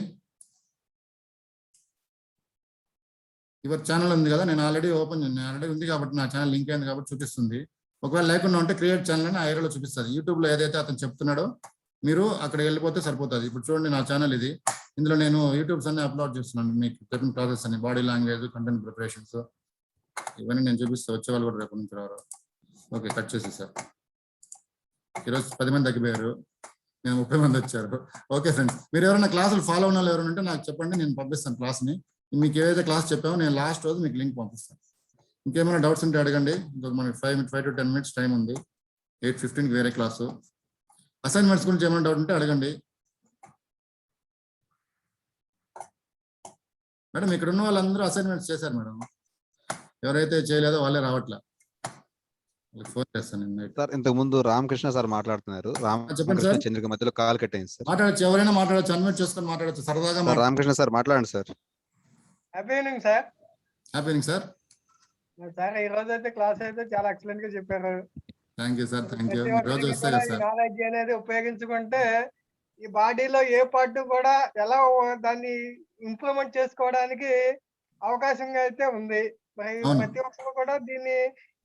యువర్ ఛానల్ ఉంది కదా, నేను ఆల్రెడీ ఉంది కాబట్టి నా ఛానల్ లింక్ అయింది కాబట్టి చూపిస్తుంది. ఒకవేళ లేకుండా ఉంటే క్రియేట్ ఛానల్ అని ఆ ఏరియాలో చూపిస్తుంది. యూట్యూబ్లో ఏదైతే అతను చెప్తున్నాడో మీరు అక్కడ వెళ్ళిపోతే సరిపోతుంది. ఇప్పుడు చూడండి, నా ఛానల్ ఇది. ఇందులో నేను యూట్యూబ్స్ అన్ని అప్లోడ్ చేస్తున్నాను. మీకు చెప్పిన ప్రాసెస్ అని, బాడీ లాంగ్వేజ్, కంటెంట్ ప్రిపరేషన్స్, ఇవన్నీ నేను చూపిస్తే వచ్చే వాళ్ళు కూడా రేపు నుంచి రారు. ఓకే, కట్ చేసి సార్. ఈరోజు 10 మంది తగ్గిపోయారు, నేను 30 మంది వచ్చారు. ఓకే ఫ్రెండ్స్, మీరు ఎవరైనా క్లాసులు ఫాలో ఉన్న వాళ్ళు ఎవరైనా ఉంటే నాకు చెప్పండి, నేను పంపిస్తాను క్లాస్ని. మీకు ఏదైతే క్లాస్ చెప్పామో నేను లాస్ట్ రోజు మీకు లింక్ పంపిస్తాను. ఇంకేమైనా డౌట్స్ ఉంటే అడగండి. ఇంకొక మనకి 5 to 10 minutes టైం ఉంది. 8:15కి వేరే క్లాసు. అసైన్మెంట్స్ గురించి ఏమైనా డౌట్ ఉంటే అడగండి. మేడం ఇక్కడ ఉన్న వాళ్ళందరూ అసైన్మెంట్స్ చేశారు మేడం. ఎవరైతే చేయలేదో వాళ్ళే రావట్లే. ఫోన్ చేస్తాను సార్. ఇంతకు ముందు రామకృష్ణ సార్ మాట్లాడుతున్నారు. రామకృష్ణ చంద్రిక మధ్యలో కాల్ కట్ అయింది సార్. మాట్లాడచ్చు, ఎవరైనా మాట్లాడచ్చు, అన్మ్యూట్ చేసుకొని మాట్లాడచ్చు సరదాగా. రామకృష్ణ సార్ మాట్లాడండి sir. Happy evening sir. Happy evening sir. Sir ఈ రోజు అయితే క్లాస్ అయితే చాలా ఎక్సలెంట్ గా చెప్పారు. Thank you sir, thank you. రోజు వస్తాయి కదా సార్. నాలెడ్జ్ అనేది ఉపయోగించుకుంటే ఈ బాడీలో ఏ పార్ట్ కూడా ఎలా దాన్ని ఇంప్లిమెంట్ చేసుకోవడానికి అవకాశంగా అయితే ఉంది. మరి అవును. ప్రతి ఒక్కరు కూడా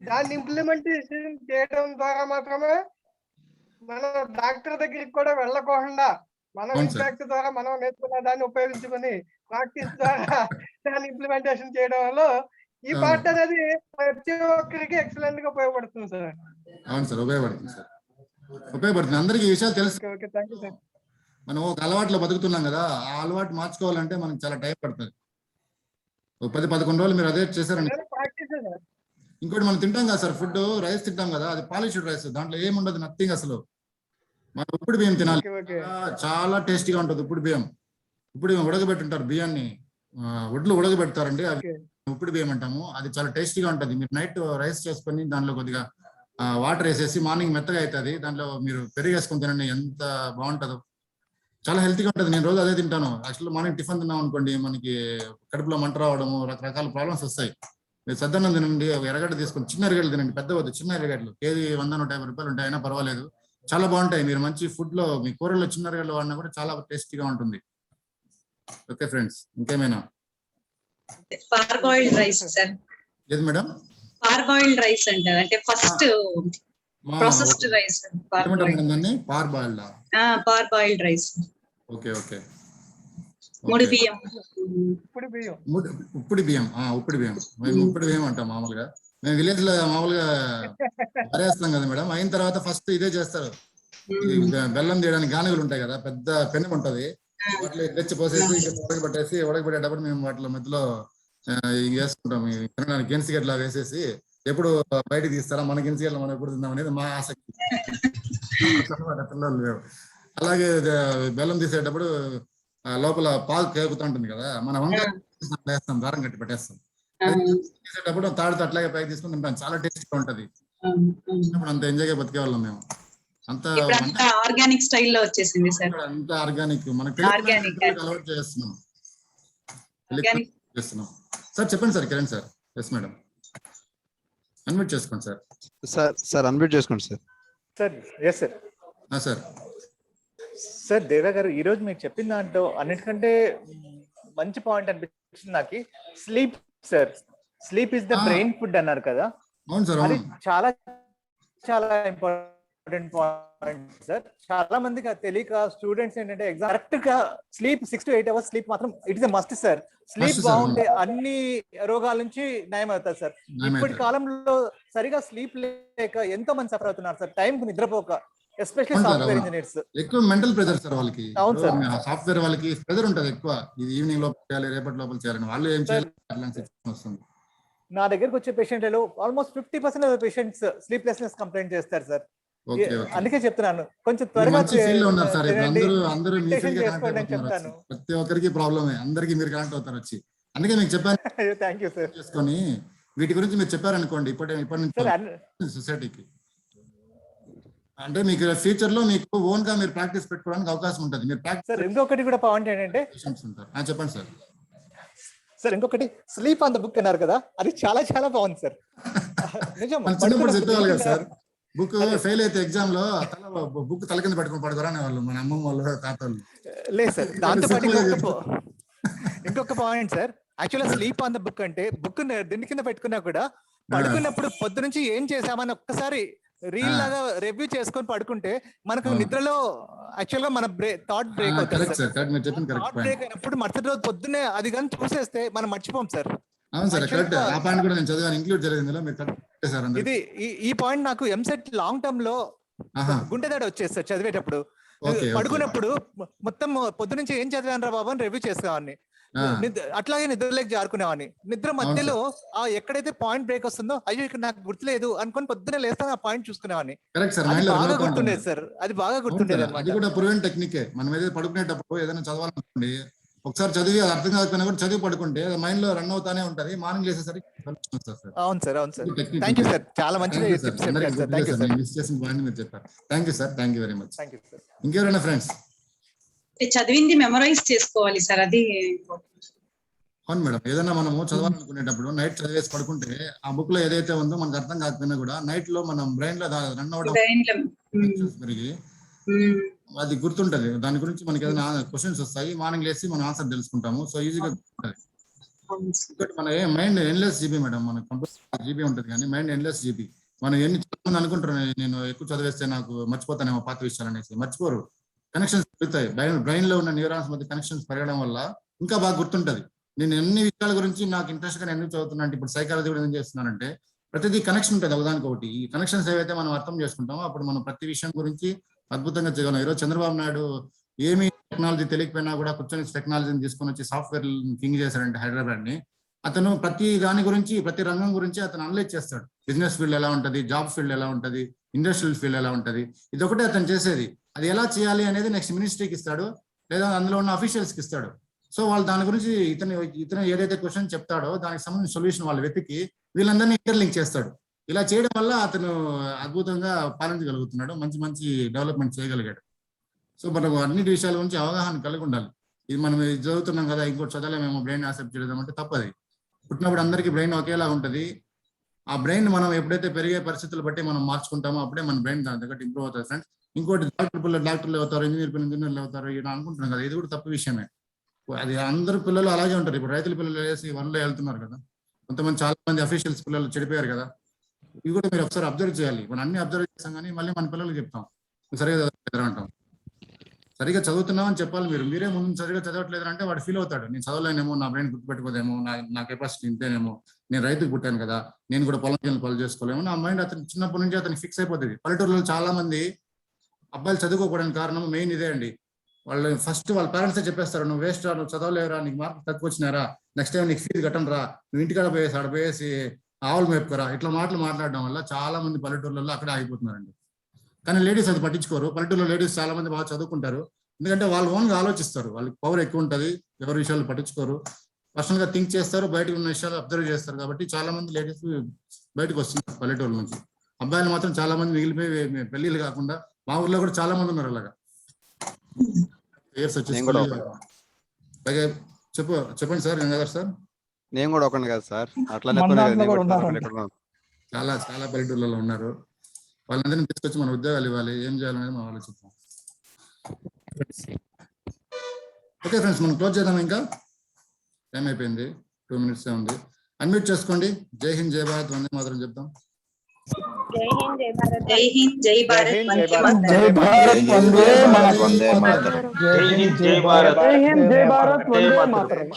దాన్ని ఇంప్లిమెంటేషన్ చేయడం ద్వారా మాత్రమే మనం డాక్టర్ దగ్గరికి కూడా వెళ్ళకుండా మనం అవును సార్. ఇంపాక్ట్ ద్వారా మనం నేర్చుకున్న దాన్ని ఉపయోగించుకొని ప్రాక్టీస్ ద్వారా దాన్ని ఇంప్లిమెంటేషన్ చేయడం వల్ల ఈ అవును. పార్ట్ అనేది ప్రతి ఒక్కరికి ఎక్సలెంట్ గా ఉపయోగపడుతుంది సార్. అవును సార్, ఉపయోగపడుతుంది సార్, ఉపయోగపడుతుంది. అందరికీ ఈ విషయాలు తెలుసు. Okay thank you sir. మనం ఒక అలవాట్లో బతుకుతున్నాం కదా, ఆ అలవాటు మార్చుకోవాలంటే మనకి చాలా టైం పడుతుంది. 10-11 రోజులు మీరు అదే చేశారండి. Practice sir. ఇంకోటి మనం తింటాం కదా సార్, ఫుడ్ రైస్ తింటాం కదా, అది పాలిష్డ్ రైస్, దాంట్లో ఏముండదు, నథింగ్ అసలు. మనం ఉప్పుడు బియ్యం తినాలి, చాలా టేస్టీగా ఉంటుంది. ఉప్పుడు బియ్యం ఉడకబెట్టుంటారు, బియ్యాన్ని ఒడ్లు ఉడకబెడతారండి, అవి ఉప్పుడు బియ్యం అంటాము. అది చాలా టేస్టీగా ఉంటుంది. మీరు నైట్ రైస్ చేసుకొని దాంట్లో కొద్దిగా వాటర్ వేసేసి మార్నింగ్ మెత్తగా అవుతుంది, దాంట్లో మీరు పెరుగు వేసుకొని తినండి, ఎంత బాగుంటుందో. చాలా హెల్తీగా ఉంటుంది. నేను రోజు అదే తింటాను. యాక్చువల్లీ మార్నింగ్ టిఫిన్ తిన్నాం అనుకోండి, మనకి కడుపులో మంట రావడము, రకరకాల ప్రాబ్లమ్స్ వస్తాయి. మీరు సద్దన్నం తినండి, ఎర్రగడ్డ తీసుకొని, చిన్న ఎర్రగడ్డలు తినండి, పెద్ద వద్దు, చిన్న ఎర్రగడ్డలు, కేజీ 100-150 రూపాయలు ఉంటాయి, అయినా పర్వాలేదు, చాలా బాగుంటాయి. మీరు మంచి ఫుడ్ లో మీ కూరల్లో చిన్న ఎర్రగడ్డలు వాడినా కూడా చాలా టేస్టీగా ఉంటుంది. ఓకే ఫ్రెండ్స్, ఇంకేమైనా? Parboiled rice sir. ఏది మేడం? పార్బాయిల్డ్ రైస్ అంటారు, అంటే first processed rice. Parboiled rice. Okay okay. ముడి బియ్యం. ఉప్పుడు బియ్యం మేము ఉప్పుడు బియ్యం అంటాం మామూలుగా. మేము విలేజ్ లో మామూలుగా అరేస్తాం కదా మేడం. అయిన తర్వాత ఫస్ట్ ఇదే చేస్తారు, బెల్లం తీయడానికి గానుగలు ఉంటాయి కదా, పెద్ద పెన్ను ఉంటది, వాటిలో తెచ్చి పోసేసి ఉడకబెట్టేటప్పుడు మేము వాటిలో మధ్యలో వేసుకుంటాం, గెన్సి గట్లా వేసేసి. ఎప్పుడు బయటకు తీస్తారా, మన గెన్సి గట్ల మనం ఎప్పుడు తిందాం అనేది మా ఆసక్తి. పిల్లలు అలాగే బెల్లం తీసేటప్పుడు లోపల పాలు కేకుతూ ఉంటుంది కదా, మన వంకాయ వేస్తాం, దారం కట్టి పెట్టేస్తాం, తీసేటప్పుడు తాడుతో అట్లాగే పైకి తీసుకుని తింటాం, చాలా టేస్టీగా ఉంటది. అంత ఎంజాయ్గా బతికేవాళ్ళం మేము. అంత ఆర్గానిక్ స్టైల్లో వచ్చేసింది సార్. అంత ఆర్గానిక్ మనకి అలవాటు చేస్తున్నాం. సార్ చెప్పండి sir, Kiran sir. Yes madam, unmute చేసుకోండి సార్. సార్ అన్మ్యూట్ చేసుకోండి sir. Sir yes sir. Sir sir Deva గారు, ఈ రోజు మీరు చెప్పిన దాంట్లో అన్నిటికంటే మంచి పాయింట్ అనిపించింది నాకు sleep sir. Sleep is the brain food అన్నారు కదా, అది చాలా చాలా ఇంపార్టెంట్ పాయింట్ సార్. చాలా మందికి తెలియక స్టూడెంట్స్ ఏంటంటే ఎగ్జామ్ కరెక్ట్ గా స్లీప్ 6 to 8 hours స్లీప్ మాత్రం it is a must sir. Sleep బాగుంటే అన్ని రోగాల నుంచి నయం అవుతారు సార్. ఇప్పటి కాలంలో సరిగా స్లీప్ లేక ఎంతో మంది సఫర్ అవుతున్నారు సార్, టైం కు నిద్రపోక, ఎస్పెషల్లీ సాఫ్ట్వేర్ ఇంజనీర్స్. ఎక్కువ మెంటల్ ప్రెజర్ సార్ వాళ్ళకి. అవును సార్, సాఫ్ట్వేర్ వాళ్ళకి ప్రెజర్ ఉంటది ఎక్కువ, ఇది ఈవినింగ్ లోపల చేయాలి, రేపటి లోపల చేయాలని. వాళ్ళు ఏం చేయాలి, వస్తుంది. నా దగ్గరకు వచ్చే పేషెంట్లలో almost 50% of patients sleeplessness complaint చేస్తారు సార్. అందుకే చెప్తున్నాను, కొంచెం త్వరగా చెప్తాను. ప్రతి ఒక్కరికి ప్రాబ్లమే, అందరికి మీరు కనెక్ట్ అవుతారు వచ్చి. అందుకే మీకు చెప్పాను, థ్యాంక్ యూ సార్. చేసుకొని వీటి గురించి మీరు చెప్పారనుకోండి, ఇప్పటి నుంచి సొసైటీకి, అంటే మీకు ఫ్యూచర్ లో మీకు ఓన్ గా మీరు ప్రాక్టీస్ పెట్టుకోవడానికి అవకాశం ఉంటుంది. మీరు ప్రాక్టీస్. ఇంకొకటి కూడా పాయింట్ ఏంటంటే, చెప్పండి సార్. సార్ ఇంకొకటి, స్లీప్ ఆన్ ద బుక్ అన్నారు కదా, అది చాలా చాలా బాగుంది సార్. చిన్నప్పుడు చెప్పేవాళ్ళు కదా సార్, బుక్ ఫెయిల్ అయితే ఎగ్జామ్ లో బుక్ తల కింద పెట్టుకుని పడుకోరానే వాళ్ళు, మన అమ్మమ్మ వాళ్ళు, తాతలు. లేదు సార్, దాంతో పాటు ఇంకొక పాయింట్ సార్. యాక్చువల్గా స్లీప్ ఆన్ ద బుక్ అంటే బుక్ దిండి కింద పెట్టుకున్నా కూడా పడుకున్నప్పుడు పొద్దు నుంచి ఏం చేసామని ఒక్కసారి రీల్ లాగా రివ్యూ చేసుకొని పడుకుంటే మనకు నిద్రలో యాక్చువల్ గా మన థాట్ బ్రేక్ అవుతుంది. థాట్ బ్రేక్ అయినప్పుడు మరుసటి రోజు పొద్దున్నే అది కానీ చూసేస్తే మనం మర్చిపోం సార్. అవును సార్, కరెక్ట్. ఆ పాయింట్ కూడా నేను చదివాను, ఇంక్లూడ్ చేయలేదు ఇందులో. మీరు కరెక్ట్ సార్. ఇది ఈ పాయింట్ నాకు ఎంసెట్ లాంగ్ టర్మ్ లో గుండె దాడి వచ్చేది సార్ చదివేటప్పుడు. పడుకున్నప్పుడు మొత్తం పొద్దు నుంచి ఏం చదివాను రా బాబు అని రివ్యూ చేసేవాడిని, అట్లాగే నిద్రలోకి జారుకునేవాడిని. నిద్ర మధ్యలో ఎక్కడైతే పాయింట్ బ్రేక్ వస్తుందో, అయ్యో ఇక్కడ నాకు గుర్తులేదు అనుకుని పొద్దున్నే లేస్తాను, ఆ పాయింట్ చూసుకునేవాడిని. బాగా గుర్తుండేది సార్, అది బాగా గుర్తుండేది. అది కూడా ప్రూవెన్ టెక్నికే. మనం ఏదైతే పడుకునేటప్పుడు ఏదైనా చదవాలనుకోండి, ఒకసారి చదివి అర్థం కాకపోయినా కూడా చదివి పడుకుంటే మైండ్ లో రన్ అవుతానే ఉంటది, మార్నింగ్ లేసేసరికి. అవును సార్, అవును సార్. థ్యాంక్ యూ సార్, చాలా మంచిగా మిస్ చేసిన పాయింట్ మీరు చెప్పారు. Thank you sir, thank you very much. ఇంకెవరైనా ఫ్రెండ్స్? చదివింది మెమరైజ్ చేసుకోవాలి సార్, అది. అవును మేడం, ఏదైనా మనము చదవాలనుకునేటప్పుడు నైట్ చదివేసి పడుకుంటే ఆ బుక్ లో ఏదైతే ఉందో మనకు అర్థం కాకపోయినా కూడా నైట్ లో మనం బ్రెయిన్ లో రన్ అవడం పెరిగి అది గుర్తుంటది. దాని గురించి మనకి ఏదైనా క్వశ్చన్స్ వస్తాయి, మార్నింగ్ లేసి మనం ఆన్సర్ తెలుసుకుంటాము. సో ఈజీగా ఇంకోటి మన మైండ్ ఎన్లెస్ జీబీ మేడం, మన కంప్యూటర్ జీబీ ఉంటుంది కానీ మైండ్ ఎన్లెస్ జీబీ. మనం ఎన్ని చాలా మంది అనుకుంటారు నేను ఎక్కువ చదివేస్తే నాకు మర్చిపోతానేమో పాత విషయాలు అనేసి. మర్చిపోరు, కనెక్షన్స్ పెరుగుతాయి. బ్రెయిన్ లో ఉన్న న్యూరాన్స్ మధ్య కనెక్షన్స్ పెరగడం వల్ల ఇంకా బాగా గుర్తుంటది. నేను ఎన్ని విషయాల గురించి నాకు ఇంట్రెస్ట్ గా ఎందుకు చదువుతున్నా అంటే, ఇప్పుడు సైకాలజీ కూడా ఏం చేస్తున్నానంటే ప్రతిదీ కనెక్షన్ ఉంటుంది ఒకదానికి ఒకటి. ఈ కనెక్షన్స్ ఏవైతే మనం అర్థం చేసుకుంటామో అప్పుడు మనం ప్రతి విషయం గురించి అద్భుతంగా చేయగలం. ఈరోజు చంద్రబాబు నాయుడు ఏమి టెక్నాలజీ తెలియకపోయినా కూడా కూర్చొని టెక్నాలజీని తీసుకొని వచ్చి సాఫ్ట్వేర్ కింగ్ చేశాడంటే హైదరాబాద్ ని. అతను ప్రతి దాని గురించి, ప్రతి రంగం గురించి అతను అనలైజ్ చేస్తాడు. బిజినెస్ ఫీల్డ్ ఎలా ఉంటది, జాబ్ ఫీల్డ్ ఎలా ఉంటది, ఇండస్ట్రియల్ ఫీల్డ్ ఎలా ఉంటది, ఇది ఒకటే అతను చేసేది. అది ఎలా చేయాలి అనేది నెక్స్ట్ మినిస్ట్రీకి ఇస్తాడు, లేదా అందులో ఉన్న అఫీషియల్స్కి ఇస్తాడు. సో వాళ్ళు దాని గురించి ఇతను ఏదైతే క్వశ్చన్ చెప్తాడో దానికి సంబంధించిన సొల్యూషన్ వాళ్ళు వెతికి వీళ్ళందరినీ ఇంటర్లింక్ చేస్తాడు. ఇలా చేయడం వల్ల అతను అద్భుతంగా పాలించగలుగుతున్నాడు, మంచి మంచి డెవలప్మెంట్ చేయగలిగాడు. సో మనకు అన్నిటి విషయాల గురించి అవగాహన కలిగి ఉండాలి. ఇది మనం చదువుతున్నాం కదా, ఇంకోటి చదవలేమేమో, బ్రెయిన్ యాక్సెప్ట్ చేయడం అంటే తప్పది. పుట్టినప్పుడు అందరికీ బ్రెయిన్ ఒకేలా ఉంటుంది. ఆ బ్రెయిన్ మనం ఎప్పుడైతే పెరిగే పరిస్థితులు బట్టి మనం మార్చుకుంటామో అప్పుడే మన బ్రెయిన్ దాని దగ్గర ఇంప్రూవ్ అవుతుంది ఫ్రెండ్స్. ఇంకోటి డాక్టర్లు అవుతారు, ఇంజనీర్లు అవుతారు, ఇలా అనుకుంటున్నాం కదా, ఇది కూడా తప్పు విషయమే. అది అందరు పిల్లలు అలాగే ఉంటారు. ఇప్పుడు రైతుల పిల్లలు వేసి వన్లో వెళ్తున్నారు కదా, కొంతమంది చాలా మంది అఫీషియల్స్ పిల్లలు చెడిపోయారు కదా. ఇవి కూడా మీరు ఒకసారి అబ్జర్వ్ చేయాలి. మనం అన్ని అబ్జర్వ్ చేస్తాం కానీ మళ్ళీ మన పిల్లలకు చెప్తాం సరిగా చదవట్లేదు అంటాం. సరిగా చదువుతున్నామని చెప్పాలి. మీరే ముందు సరిగా చదవట్లేదు అంటే వాడు ఫీల్ అవుతాడు, నేను చదవలేనేమో, నా బ్రెయిన్ గుర్తుపెట్టుకోదేమో, నా కెపాసిటీ ఇంతేనేమో, నేను రైతుకు పుట్టాను కదా, నేను కూడా పొలం పనులు చేసుకోలేమో, నా మైండ్ అతను చిన్నప్పటి నుంచి అతనికి ఫిక్స్ అయిపోతుంది. పల్లెటూరులో చాలా మంది అబ్బాయిలు చదువుకోకపోవడానికి కారణం మెయిన్ ఇదే అండి. వాళ్ళు ఫస్ట్ వాళ్ళ పేరెంట్సే చెప్పేస్తారు, నువ్వు వేస్ట్ రా, నువ్వు చదవలేవురా, నీకు మార్క్స్ తక్కువ వచ్చినారా, నెక్స్ట్ టైం నీకు ఫీజు కట్టను రా, నువ్వు ఇంటికాడ పోయేసి ఆడ పోయేసి ఆవులు మేపుకోరా, ఇట్లా మాటలు మాట్లాడడం వల్ల చాలా మంది పల్లెటూర్లలో అక్కడే ఆగిపోతున్నారండి. కానీ లేడీస్ అది పట్టించుకోరు. పల్లెటూరులో లేడీస్ చాలా మంది బాగా చదువుకుంటారు, ఎందుకంటే వాళ్ళు ఓన్గా ఆలోచిస్తారు, వాళ్ళకి పవర్ ఎక్కువ ఉంటుంది, ఎవరి విషయాలు పట్టించుకోరు, పర్సనల్ గా థింక్ చేస్తారు, బయటకు ఉన్న విషయాలు అబ్జర్వ్ చేస్తారు. కాబట్టి చాలా మంది లేడీస్ బయటకు వస్తున్నారు పల్లెటూరు నుంచి. అబ్బాయిలు మాత్రం చాలా మంది మిగిలిపోయి పెళ్లిళ్ళు కాకుండా, మా ఊర్లో కూడా చాలా మంది ఉన్నారు అలాగా. అలాగే చెప్పండి సార్, గంగాధర్ సార్. నేను కూడా ఒకటి కదా సార్, అట్లానే చాలా చాలా పల్లెటూర్లలో ఉన్నారు. వాళ్ళందరినీ తీసుకొచ్చి మన ఉద్యోగాలు ఇవ్వాలి, ఏం చేయాలనేది మనం ఆలోచిస్తాం. ఓకే ఫ్రెండ్స్, మనం క్లోజ్ చేద్దాం. ఇంకా టైం అయిపోయింది, 2 minutes ఉంది. అన్మ్యూట్ చేసుకోండి. జై హింద్, జై భారత్, వందే మాతరం చెప్తాం. జై హింద్, జై భారత్. జై హింద్, జై భారత్, వందే మాతరం. జై భారత్, వందే మాతరం. జై హింద్, జై భారత్, జై హింద్, జై భారత్, వందే మాతరం.